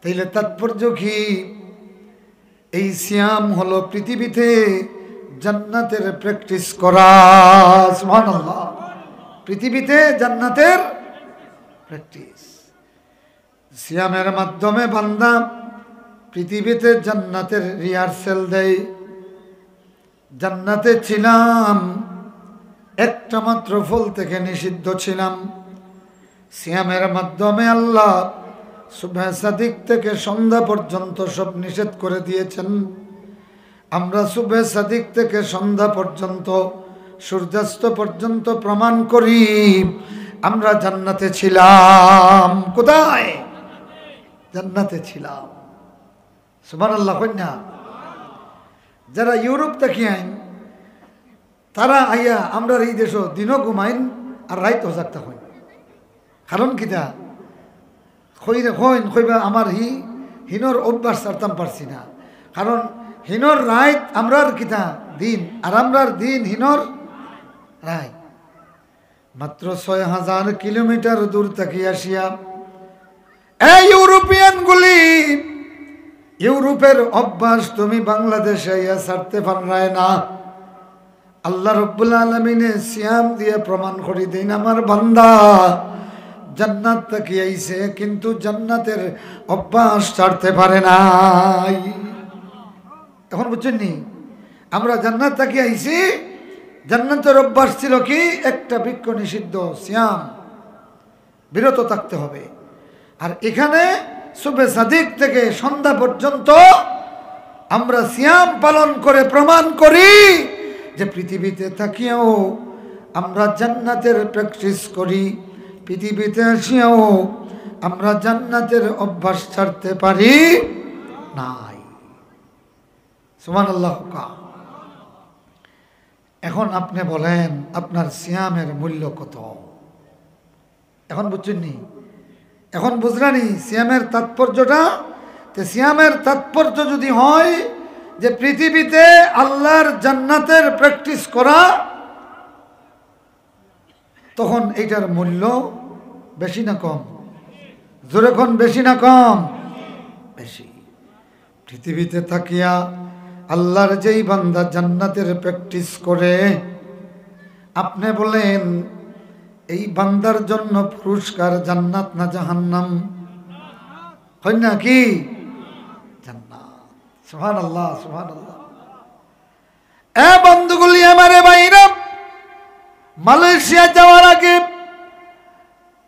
তাইলে তাৎপর্য কি? এই সিয়াম হলো পৃথিবীতে জান্নাতের প্র্যাকটিস করা। সুবহানাল্লাহ, পৃথিবীতে জান্নাতের প্র্যাকটিস। সিয়ামের মাধ্যমে বান্দা পৃথিবীতে জান্নাতের রিহার্সেল দেয়। জান্নাতে ছিলাম, একটা মাত্র ফল থেকে নিষিদ্ধ ছিলাম। সিয়ামের মাধ্যমে আল্লাহ সুবহ সাদিক থেকে সন্ধ্যা পর্যন্ত সব নিষেধ করে দিয়েছেন। আমরা সুবহ সাদিক থেকে সন্ধ্যা পর্যন্ত, সূর্যাস্ত পর্যন্ত প্রমাণ করি আমরা জান্নাতে ছিলাম। কোথায়? জান্নাতে ছিলাম। সুবহানাল্লাহ কন্যা। যারা ইউরোপ থেকে আইন, তারা আইয়া আমরা এই দেশ দিনও ঘুমাইন আর রাইত জাগতা হইন। কারণ কিতা কইবা আমার হিনর অভ্যাস ছাড়তাম পারছি না। কারণ হিনর রাইত আমরার কিতা দিন, আর আমরার দিন হিনর রাইত। মাত্র 6000 কিলোমিটার দূর থেকে আসিয়া এই ইউরোপিয়ান গুলি, ইউরোপের অভ্যাস তুমি বাংলাদেশে ইয়া ছাড়তে পারায় না। আল্লাহ রাব্বুল আলামিনে সিয়াম দিয়ে প্রমাণ করে দেন আমার বান্দা জান্নাত থেকে আইছে, কিন্তু জান্নাতের অভ্যাস ছাড়তে পারে নাই। এখন বুঝছেন নি? আমরা জান্নাত থেকে আইছি, জান্নাতের অভ্যাস ছিল কি? একটা বৃক্ষ নিষিদ্ধ, সিয়াম, বিরত থাকতে হবে। আর এখানে সুবহে সাদিক থেকে সন্ধ্যা পর্যন্ত আমরা সিয়াম পালন করে প্রমাণ করি যে পৃথিবীতে থাকিয়াও আমরা জান্নাতের প্র্যাকটিস করি, পৃথিবীতে আসিয়াও আমরা জান্নাতের অভ্যাস ছাড়তে পারি নাই। সুবহানাল্লাহ। এখন আপনি বলেন আপনার সিয়ামের মূল্য কত? এখন বুঝছেন নি? এখন বুঝলানি সিয়ামের তাৎপর্যটা? সিয়ামের তাৎপর্য যদি হয় যে পৃথিবীতে আল্লাহর জান্নাতের প্র্যাকটিস করা, তখন এইটার মূল্য বেশি না কম? জোরে কোন, বেশি না কম? বেশি। পৃথিবীতে থাকিয়া আল্লাহর যেই বান্দা জান্নাতের প্র্যাকটিস করে, আপনি বলেন এই বান্দার জন্য পুরস্কার জান্নাত না জাহান্নাম? হয় না কি? জান্নাত। সুবহানাল্লাহ, সুবহানাল্লাহ। এ বন্ধুগুলি আমারে ভাইরা, মালয়েশিয়া যাওয়ার আগে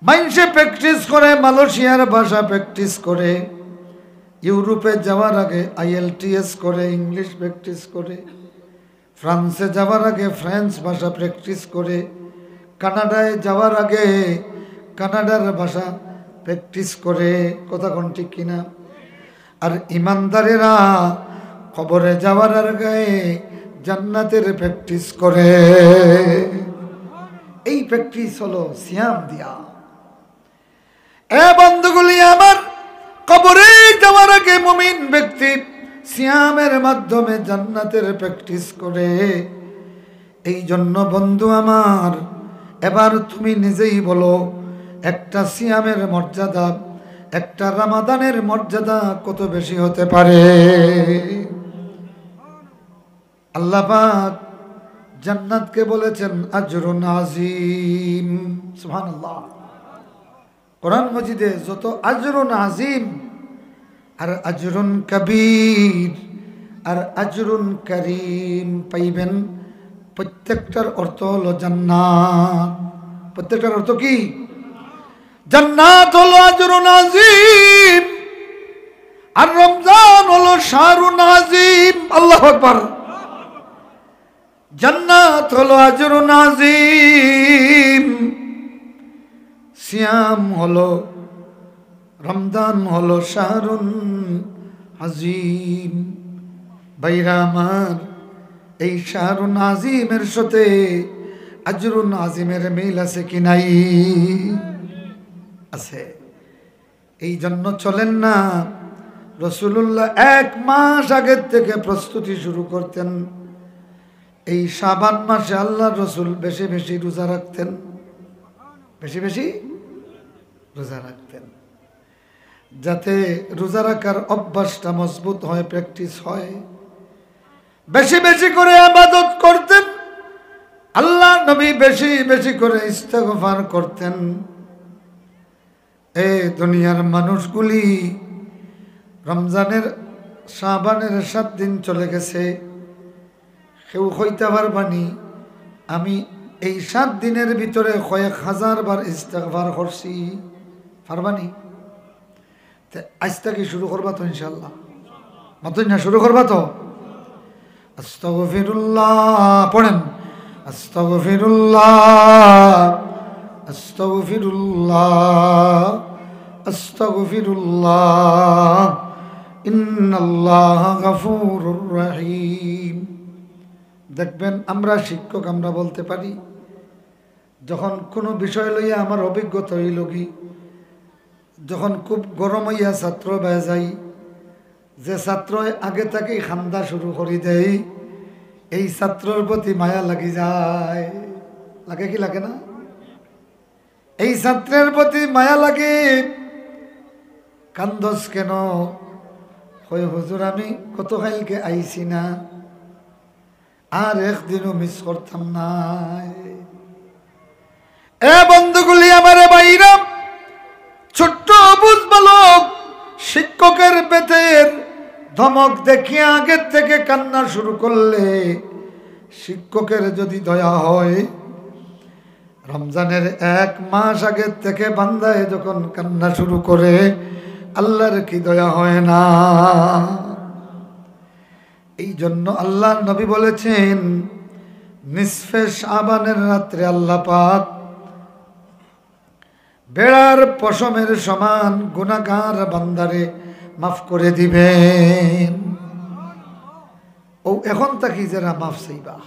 মানুষে প্র্যাকটিস করে, মালয়েশিয়ার ভাষা প্র্যাকটিস করে। ইউরোপে যাওয়ার আগে IELTS করে, ইংলিশ প্র্যাকটিস করে। ফ্রান্সে যাওয়ার আগে ফ্রেঞ্চ ভাষা প্র্যাকটিস করে। কানাডায় যাওয়ার আগে কানাডার ভাষা প্র্যাকটিস করে। কথা কোন ঠিক কিনা? আর ইমানদারেরা কবরে যাওয়ার আগে জান্নাতের প্র্যাকটিস করে। এই প্র্যাকটিস হলো সিয়াম দিয়া। এ বন্ধুগুলি আমার, কবরে যাওয়ার আগে মুমিন ব্যক্তি সিয়ামের মাধ্যমে জান্নাতের প্র্যাকটিস করে। এই জন্য বন্ধু আমার, এবার তুমি নিজেই বলো, একটা সিয়ামের মর্যাদা, একটা রমাদানের মর্যাদা কত বেশি হতে পারে? আল্লাহ পাক জান্নাতকে বলেছেন আজরুন আজিম। সুবহানাল্লাহ। কোরআন মজিদে যত আজরুন আজিম আর আজরুন কবীর আর আজরুন করিম পাইবেন। প্রত্যেকটার অর্থ হলো জান্নাত। প্রত্যেকটার অর্থ কি? জান্নাত হলো আজরুন আজিম, আর রমজান হলো শাহরুন আজিম। আল্লাহু আকবার। জান্নাত হলো আজরুন আজিম, সিয়াম হলো, রমজান হলো শাহরুন আজিম। ভাইরা আমার, এই শাহরুন আজিমের সাথে আজরুন আজিমের মিল আছে কি নাই? আছে। এই জন্য চলেন না, রাসূলুল্লাহ 1 মাস আগের থেকে প্রস্তুতি শুরু করতেন। এই শাবান মাসে আল্লাহ রসুল বেশি বেশি রোজা রাখতেন, বেশি বেশি রোজা রাখতেন, যাতে রোজা রাখার অভ্যাসটা মজবুত হয়, প্র্যাকটিস হয়। বেশি বেশি করে ইবাদত করতেন। আল্লাহ নবী বেশি বেশি করে ইস্তেগফার করতেন। এই দুনিয়ার মানুষগুলি রমজানের শাবানের 7 দিন চলে গেছে, কেউ হইতে পারবানি আমি এই 7 দিনের ভিতরে কয়েক হাজার বার ইস্তেগফার করছি, পারবানি? আজ থেকে শুরু করবা তো ইনশাল্লাহ? মতন না শুরু করবা তো? আস্তাগফিরুল্লাহ পড়েন, আস্তাগফিরুল্লাহ আস্তাগফিরুল্লাহ আস্তাগফিরুল্লাহ ইন্নাল্লাহা গফুরুর রহিম। দেখবেন আমরা শিক্ষক, আমরা বলতে পারি, যখন কোনো বিষয় লইয়া আমার অভিজ্ঞতা হইল কি, যখন খুব গরম হইয়া ছাত্র বেয়ে যাই, যে ছাত্র আগে থেকেই খান্দা শুরু করে দেয়, এই ছাত্রর প্রতি মায়া লাগি যায়। লাগে কি লাগে না? এই ছাত্রের প্রতি মায়া লাগে। কান্দস কেন? কই হুজুর আমি কত কালকে আইছি না, আর একদিনও মিস করতাম না। এ বন্ধুগুলি, আমারে বাইরা, ছোট্ট বুঝ বালক শিক্ষকের বেতের ধমক দেখিয়ে আগের থেকে কান্না শুরু করলে, শিক্ষকের যদি দয়া হয়, রমজানের 1 মাস আগের থেকে বান্দায় যখন কান্না শুরু করে, আল্লাহর কি দয়া হয় না? এই জন্য আল্লাহ নবী বলেছেন, নিসফে শাবানের রাত্রে আল্লাহ পাক বেড়ার পশমের সমান গুনাহগার বান্দারে মাফ করে দিবেন। ও এখন তাকি যারা মাফ চাইবা,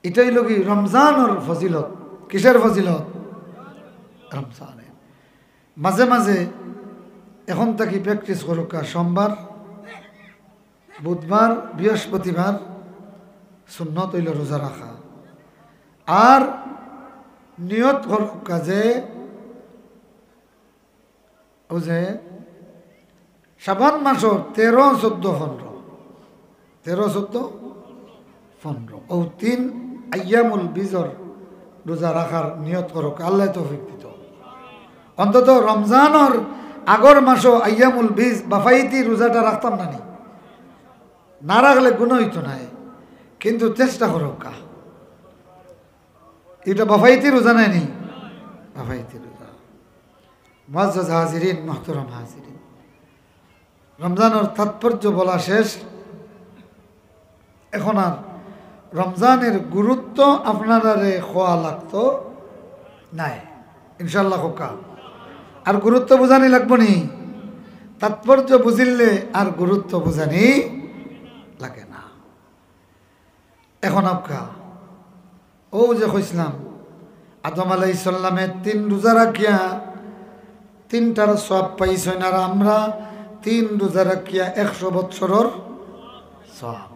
এটাই লগি রমজানের ফজিলত। কিসের ফজিলত? রমজানের। মাঝে মাঝে এখন তাকি প্র্যাকটিস করুকা, সোমবার, বুধবার, বৃহস্পতিবার সুন্নত হইল রোজা রাখা। আর নিয়ত করুকা যে ও যে শাবান মাসের 13, 14, 15, 13, 14, 15 ও 3 আইয়ামুল বিজর রোজা রাখার নিয়ত করুক। আল্লাহ তৌফিক দিত। অন্তত রমজানের আগর মাসও আইয়ামুল বিজ বাফাইতি রোজাটা রাখতাম না, না রাখলে গুণ হইতো না, কিন্তু চেষ্টা করুক। এটা বাফাইতি রোজা নাই, নি বাফাইতি রোজা। মুআজ্জাজ হাজিরিন, মুহতারাম হাজিরিন, রমজানের তাৎপর্য বলা শেষ। এখন আর রমজানের গুরুত্ব আপনারারে খোয়া লাগতো নাই, ইনশাল্লাহ খোকা। আর গুরুত্ব বুঝানি লাগবো নি, তাৎপর্য বুঝিলে আর গুরুত্ব বুঝানি লাগে না। এখন আপকা ও যে কইছিলাম, আদম আলাইহিস সালামের 3 রোজা রাখিয়া 3টার সওয়াব পাইছেন, আর আমরা 3 রোজা রাখিয়া 100 বছরের সওয়াব।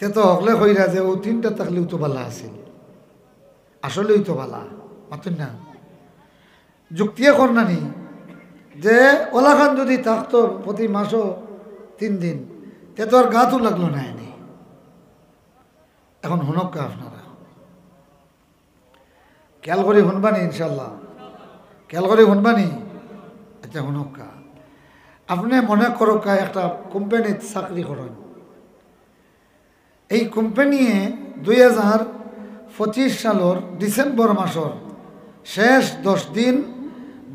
তে তো হকলে কইরা যে ও 3টা থাকলেও তো ভালো আছিল, আসলেই তো ভালা মাতুন না। যুক্তিয়ে কর নানি যে ওলাখান যদি থাকতো প্রতি মাসও 3 দিন, তে তো আর গাতো লাগলো না। এখন হুনক্কা আপনারা খেয়াল করে শুনবানি, ইনশাল্লাহ খেয়াল করে শুনবানি। আচ্ছা হনকা আপনি মনে করো একটা কোম্পানিতে চাকরি করেন, এই কোম্পানিয়ে 2025 সালের ডিসেম্বর মাসের শেষ 10 দিন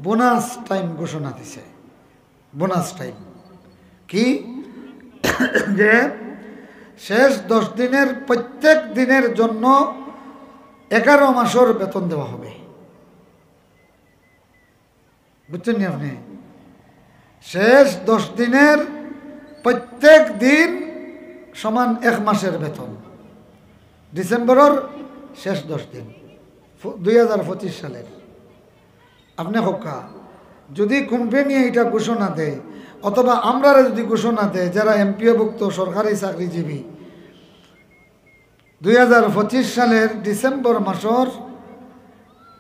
বোনাস টাইম ঘোষণা দিছে। বোনাস টাইম কি যে শেষ 10 দিনের প্রত্যেক দিনের জন্য 11 মাসের বেতন দেওয়া হবে। বুঝছেন নি আপনি? শেষ 10 দিনের প্রত্যেক দিন সমান 1 মাসের বেতন। ডিসেম্বরের শেষ 10 দিন 2025 সালের। আপনি হকা যদি কোম্পানি এটা ঘোষণা দেয় অথবা আমরা যদি ঘোষণা দেয় যারা এমপিওভুক্ত সরকারি চাকরিজীবী 2025 সালের ডিসেম্বর মাসের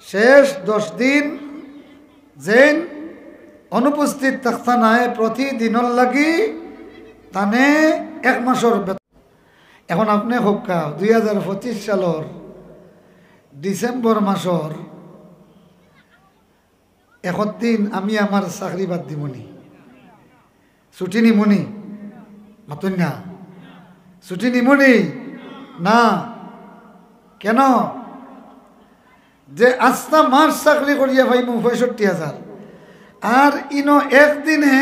শেষ 10 দিন যেন অনুপস্থিত থাকতা নাই প্রতিদিনের লাগি তানে 1 মাসের বেতন। এখন আপনি হকা 2025 সালের ডিসেম্বর মাসের 1 দিন আমি আমার চাকরি বাদ দিমনি, ছুটি নিমুনি, মাতুন না ছুটি নিমুনি না। কেন? যে 8টা মাস চাকরি করিয়া পাইমু 65,000 আর ইনো একদিনে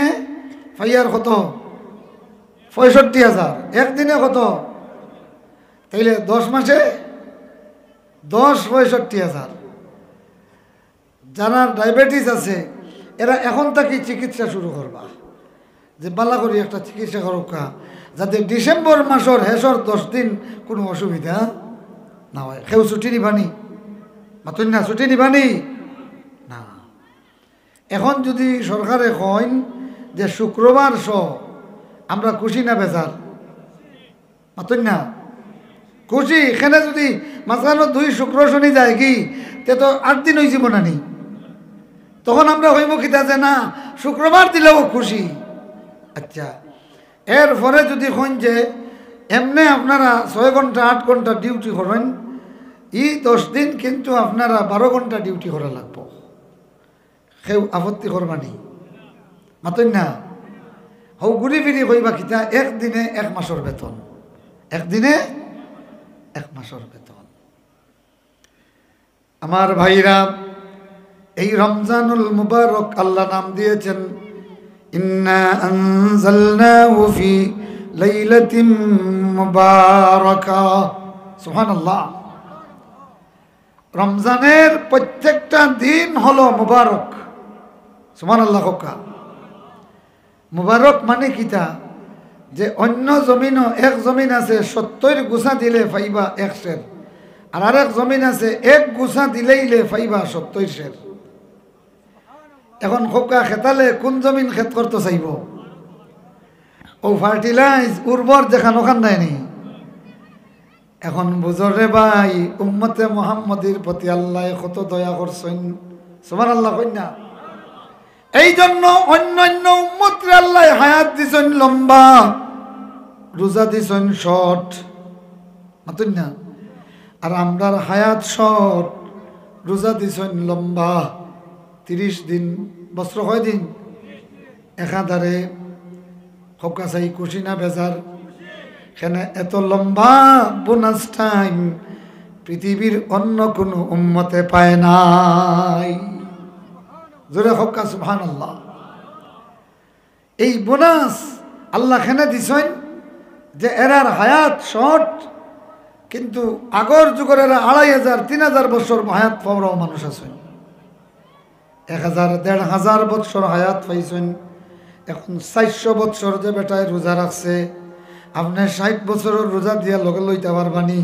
পাইয়ার কত 65,000, একদিনে কত? তাইলে 10 মাসে 10 65,000। যারা ডায়াবেটিস আছে এরা এখন থেকে চিকিৎসা শুরু করবা, যে বালা করি একটা চিকিৎসা করুকা যাতে ডিসেম্বর মাসের শেষের 10 দিন কোনো অসুবিধা না হয়। কেউ ছুটি নিবানি, মাতুন না ছুটি নিবানি না। এখন যদি সরকারে কইন যে শুক্রবার সহ আমরা খুশি না বেজার? মাতুন না খুশি। এখানে যদি মাঝখানে 2 শুক্র শনি যায় কি তে তো 8 দিন হয়ে যাব না নি? তখন আমরা হইব কিতা যে না শুক্রবার দিলেও খুশি। আচ্ছা এরপরে যদি কইন যে এমনি আপনারা 6 ঘন্টা 8 ঘন্টা ডিউটি করেন, এই 10 দিন কিন্তু আপনারা 12 ঘন্টা ডিউটি করা লাগবো, কেউ আপত্তি করবানি? মাতুন না হৌ ঘুরি ফিরি কইবা কিতা একদিনে 1 মাসের বেতন, একদিনে 1 মাসের বেতন। আমার ভাইরা এই রমজানুল মুবারক আল্লাহ নাম দিয়েছেন ইন্না আনজালনাহু ফি লাইলাতিন মুবারাকাহ। সুবহানাল্লাহ। রমজানের প্রত্যেকটা দিন হলো মুবারক। সুবহানাল্লাহ। হোকা মুবারক মানে কিতা? যে অন্য জমিনও এক জমিন আছে 70 গুছা দিলে পাইবা 1 সের, আর আরেক জমিন আছে 1 গুছা দিলেইলে পাইবা 70 সের। এখন খোকা খেতালে কোন জমিন খেত করতে চাইব? ও ফার্টিলাইজ উর্বর যেখান ওখান নেয়নি। এখন বুঝরে ভাই উম্মতে মুহাম্মদের প্রতি আল্লাহ কত দয়া করছেন। সুবহানাল্লাহ কইনা? এই জন্য অন্যান্য উম্মতরে আল্লাহ হায়াত দিছেন লম্বা, রোজা দিছেন শর্ট, মাতুন না? আর আমরার হায়াত শর্ট, রোজা দিছেন লম্বা 30 দিন। বস্ত্র কয় দিন? একাধারে খোকা চাই খুশি না বেজার? কেনে এত লম্বা বোনাস টাইম পৃথিবীর অন্য কোনো উম্মতে পায় নাই। জোরে খোকা সুবহানাল্লাহ। এই বোনাস আল্লাহ খেনে দিছেন যে এরার হায়াত শর্ট, কিন্তু আগর যুগের এরা 2,500 3,000 বছর হায়াত পাওয়াও মানুষ আছেন। 1,000-1,500 বছর হায়াত পাইছেন। এখন 400 বছর যে বেটায় রোজা রাখছে, আপনি 60 বছরের রোজা দিয়া লগে লইতে পারবানি?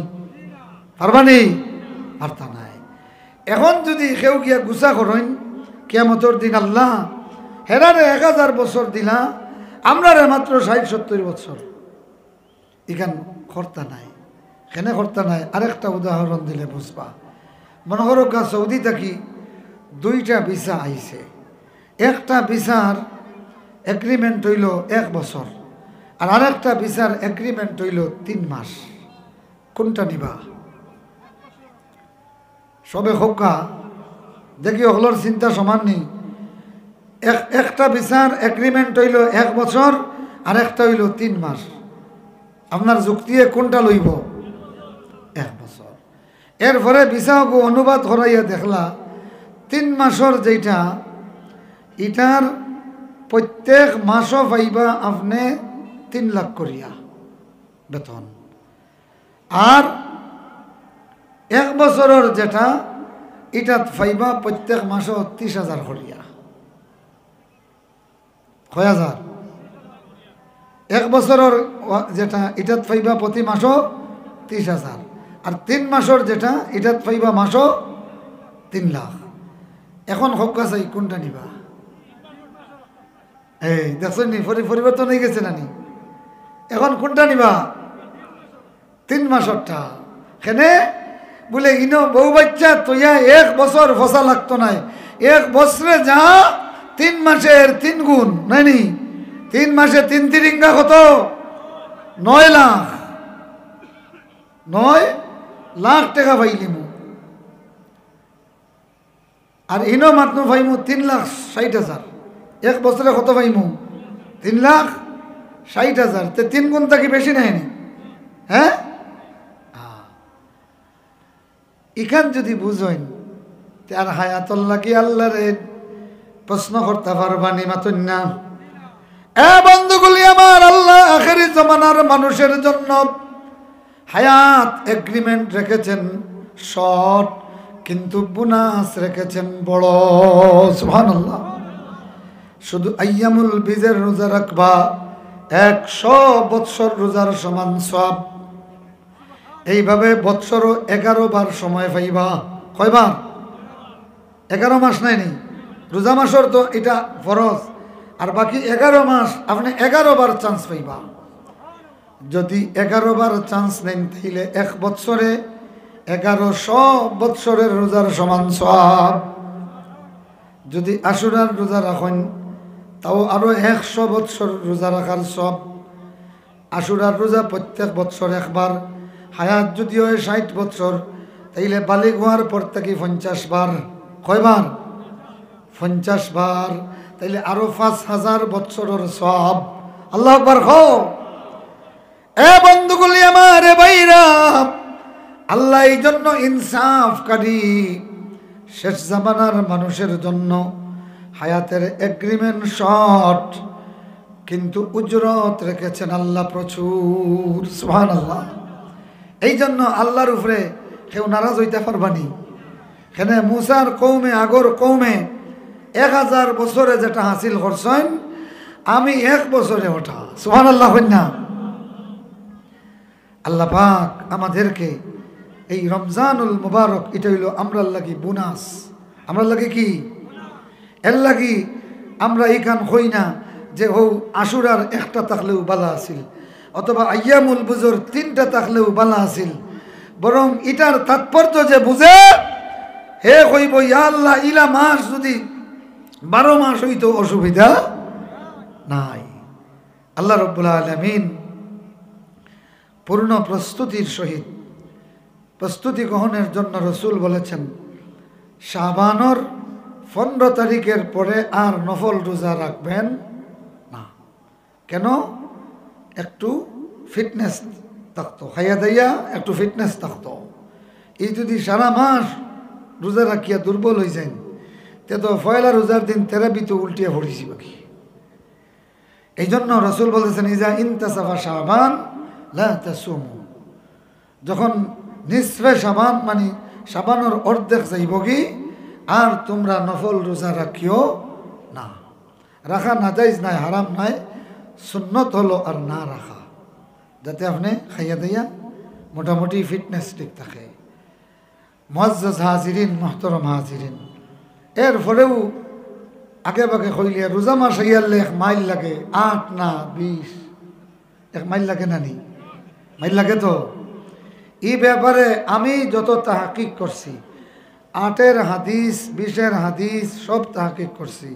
পারবানি? পারতা নাই। এখন যদি কেউ গিয়া গুছা করেন কিয়ামতের দিন আল্লাহ হেরারে 1000 বছর দিলা, আমরারে মাত্র 60-70 বছর। এখান খরতা নাই। কেন খরতা নাই? আরেকটা উদাহরণ দিলে বুঝবা। মনে করো সৌদি থাকি 2টা ভিসা আইছে, একটা ভিসার এগ্রিমেন্ট হইল 1 বছর, আর আরেকটা ভিসার এগ্রিমেন্ট হইল 3 মাস। কোনটা নিবা? সবে খোকা দেখি ওগুলোর চিন্তা সমান নেই। একটা ভিসার এগ্রিমেন্ট হইল 1 বছর, আর একটা হইল 3 মাস। আপনার যুক্তিয়ে কোনটা লইব? 1 বছর। এরপরে ভিসাকে অনুবাদ করাইয়া দেখলা 3 মাসের যেটা, এটার প্রত্যেক মাসও পাইবা আপনি 3 লাখ করিয়া বেতন, আর 1 বছরের যেটা এটা পাইবা প্রত্যেক মাসও 30,000 করিয়া। কয় হাজার? 1 বছরের যেটা এটা পাইবা প্রতি মাসও 30,000, আর 3 মাসের যেটা এটা পাইবা মাসও 3 লাখ। এখন হকা চাই কোনটা নিবা? এই দেখছেন নি পরিবর্তন হয়ে গেছে নানি? এখন কোনটা নিবা? 3 মাসেরটা। কেনে বলে ইনো বউ বাচ্চা তুইয়া 1 বছর ফসা লাগতো নাই, 1 বছরে যা 3 মাসের 3 গুণ নাইনি। 3 মাসে 3 তিরিঙ্গা কত? 9 লাখ। 9 লাখ টাকা পাইলিমু, আর ইনো মাত্র পাইমু 3,60,000। 1 বছরে কত পাইমু? 3,60,000। 3 গুণ থাকি বেশি নেয়নি? হ্যাঁ, এখান যদি বুঝেন তার হায়াতুল্লাহ কি আল্লাহ রে প্রশ্ন করতে পারবানি মাতুন না। এ বন্ধুগুলি আমার, আল্লাহ আখেরি জমানার মানুষের জন্য হায়াত এগ্রিমেন্ট রেখেছেন শর্ট, কিন্তু বোনাস রেখেছেন বড়। সুবহানাল্লাহ। শুধু আইয়ামুল বীজের রোজা রাখবা 100 বৎসর রোজার সমান সওয়াব। এইভাবে বৎসর 11 বার সময় পাইবা। কয়বার? 11 মাস নাইনি রোজা মাসের তো এটা ফরজ, আর বাকি 11 মাস আপনি 11 বার চান্স পাইবা। যদি 11 বার চান্স নেন তাইলে 1 বৎসরে 1100 বৎসরের রোজার সমান সওয়াব। যদি আশুরার রোজা রাখেন তাও আরো 100 বৎসর রোজা রাখার সওয়াব। আশুরার রোজা প্রত্যেক বৎসর একবার। হায়াত যদি হয় 60 বৎসর, তাইলে বালিগ হওয়ার পর থেকে 50 বার। কয়বার? 50 বার। তাইলে আরো 5,000 বৎসরের সওয়াব। আল্লাহু আকবার। এ বন্ধুগুলি আমার, এ ভাইরা, আল্লাহ এই জন্য ইনসাফকারী শেষ জামানার মানুষের জন্য হায়াতের এগ্রিমেন্ট শর্ট, কিন্তু উজরত রেখেছেন আল্লাহ প্রচুর। সুবহানাল্লাহ। এই জন্য আল্লাহর উপরে কেউ নারাজ হইতে পারবানি। এখানে মুসার কৌমে, আগর কৌমে 1000 বছরে যেটা হাসিল করছেন, আমি 1 বছরে ওঠা। সুবহানাল্লাহ। না, আল্লাহ পাক আমাদেরকে এই রমজানুল মুবারক, এটা হইল আমরা লাগি বোনাস। আমরা লাগে কি? এর লাগি আমরা এইখান হই না যে আশুরার একটা থাকলেও বালা আছিল, অথবা আইয়ামুল বুজুর 3টা থাকলেও বালা আছিল। বরং এটার তাৎপর্য যে বুঝে হে কইব, ইয়া আল্লাহ, ইলা মাস যদি 12 মাস হইতো অসুবিধা নাই। আল্লাহ রাব্বুল আলামিন পূর্ণ প্রস্তুতির সহিত প্রস্তুতি গ্রহণের জন্য রসুল বলেছেন শাবানোর 15 তারিখের পরে আর নফল রোজা রাখবেন না। কেন? একটু ফিটনেস থাকতো, খাইয়া দাইয়া একটু ফিটনেস থাকতো। এই যদি সারা মাস রোজা রাখিয়া দুর্বল হয়ে যায়, তে তো পয়লা রোজার দিন তেরাবি তো উল্টিয়া পড়েছি বাকি। এই জন্য রসুল বলেছেন ইজা ইনতাসাফা শাবান লা তাসুমু, যখন নিসফে শাবান মানে শাবানোর অর্ধেক যাইব কি, আর তোমরা নফল রোজা রাখিও না। রাখা না যাইজ নাই, হারাম নাই, সুন্নত হলো আর না রাখা, যাতে আপনি খাইয়া দিয়া মোটামুটি ফিটনেস ঠিক থাকে। মুআজ্জাজ হাজিরিন, মুহতারাম হাজিরিন, এরপরেও আগে বাগে কইলিয়া রোজা মাস হইয়ালে 1 মাইল লাগে, 8 না 20, 1 মাইল লাগে না নি? মাইল লাগে তো। এই ব্যাপারে আমি যত তাহকিক করছি, 8-এর হাদিস 20-এর হাদিস সব তাহকিক করছি,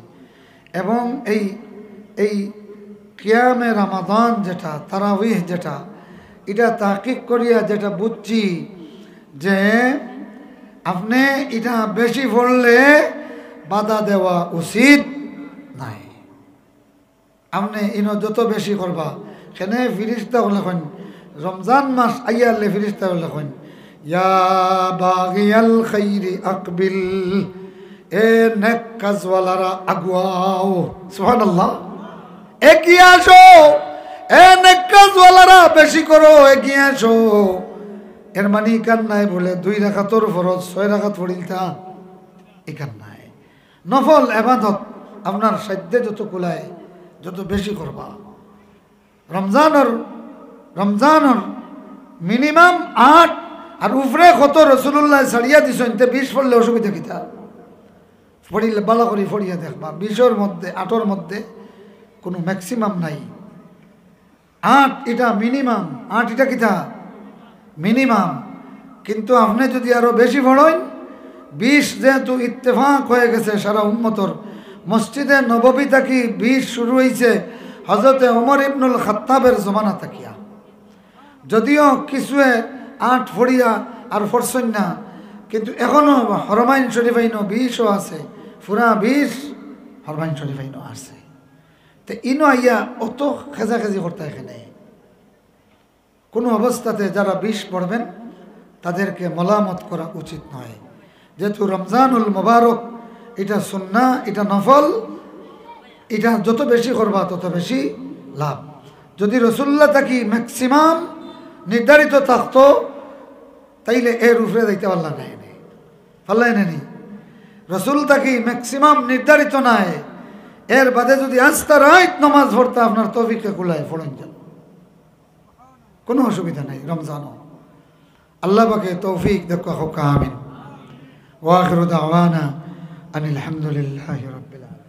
এবং এই কিয়ামে রমাদান যেটা, তারাবিহ যেটা, এটা তাহকিক করিয়া যেটা বুঝছি যে আপনি এটা বেশি পড়লে বাধা দেওয়া উচিত আপনি ইনো যত বেশি করবা সেনে ফিরিস্তা হলে কইন রমজান মাস আইয়ালে ফিরিস্তা হলে কইন ইয়া বাগিয়াল খাইরি আকবিল, এ নেক কাজওয়ালারা আগুয়াও। সুবহানাল্লাহ। এগিয়ে আসো, এ নেক কাজওয়ালারা বেশি করো, এগিয়ে আসো। এর মানে ইকান নাই বলে 2 রাকাতর ফরজ 6 রাকাত পড়িলতা ইকান নাই। নফল ইবাদত আপনার সাধ্যে যত কুলায় যত বেশি করবা। রমজানর মিনিমাম 8 আর উপরে কত রাসূলুল্লাহ ছাড়িয়া দিছেন, 20 পড়লে অসুবিধা কিতা? পড়িলে ভালো করে পড়িয়া দেখবা। 20-এর মধ্যে 8-এর মধ্যে কোনো ম্যাক্সিমাম নাই। 8 এটা মিনিমাম, 8 এটা কিতা মিনিমাম। কিন্তু আপনি যদি আরো বেশি পড়েন, 20 যেহেতু ইত্তেফাক হয়ে গেছে সারা উম্মতর, মসজিদে নববী থাকি 20 শুরু হয়েছে হযরতে ওমর ইবনুল খাত্তাবের জমানা থাকিয়া। যদিও কিছুয়ে 8 পড়িয়া আর পড়ছেন না, কিন্তু এখনো হরমাইন শরীফাইনো 20ও আছে, পুরা 20 হরমাইন শরীফাইনো আছে। তো ইনো আইয়া অত খেজাখেজি করতে এখানে কোনো অবস্থাতে যারা 20 পড়বেন তাদেরকে মলামত করা উচিত নয়। যেহেতু রমজানুল মুবারক এটা সুন্নাহ, এটা নফল, এটা যত বেশি করবা তত বেশি লাভ। যদি রাসূলুল্লাহ থাকি ম্যাক্সিমাম নির্ধারিত থাকতো তাইলে এর উপরে যাইতে পারলা নাই, পারলাই নেই। রাসূল থাকি ম্যাক্সিমাম নির্ধারিত নাই, এর বাদে যদি আস্তা রাত নামাজ পড়তে আপনার তৌফিকে কুলায় পড়েন যান, কোনো অসুবিধা নাই। রমজানও আল্লাহ পাকে তৌফিক দেখো, আমিন। ওয়া আখিরু দাওয়ানা আনিল হামদুলিল্লাহি রাব্বিল আলামিন।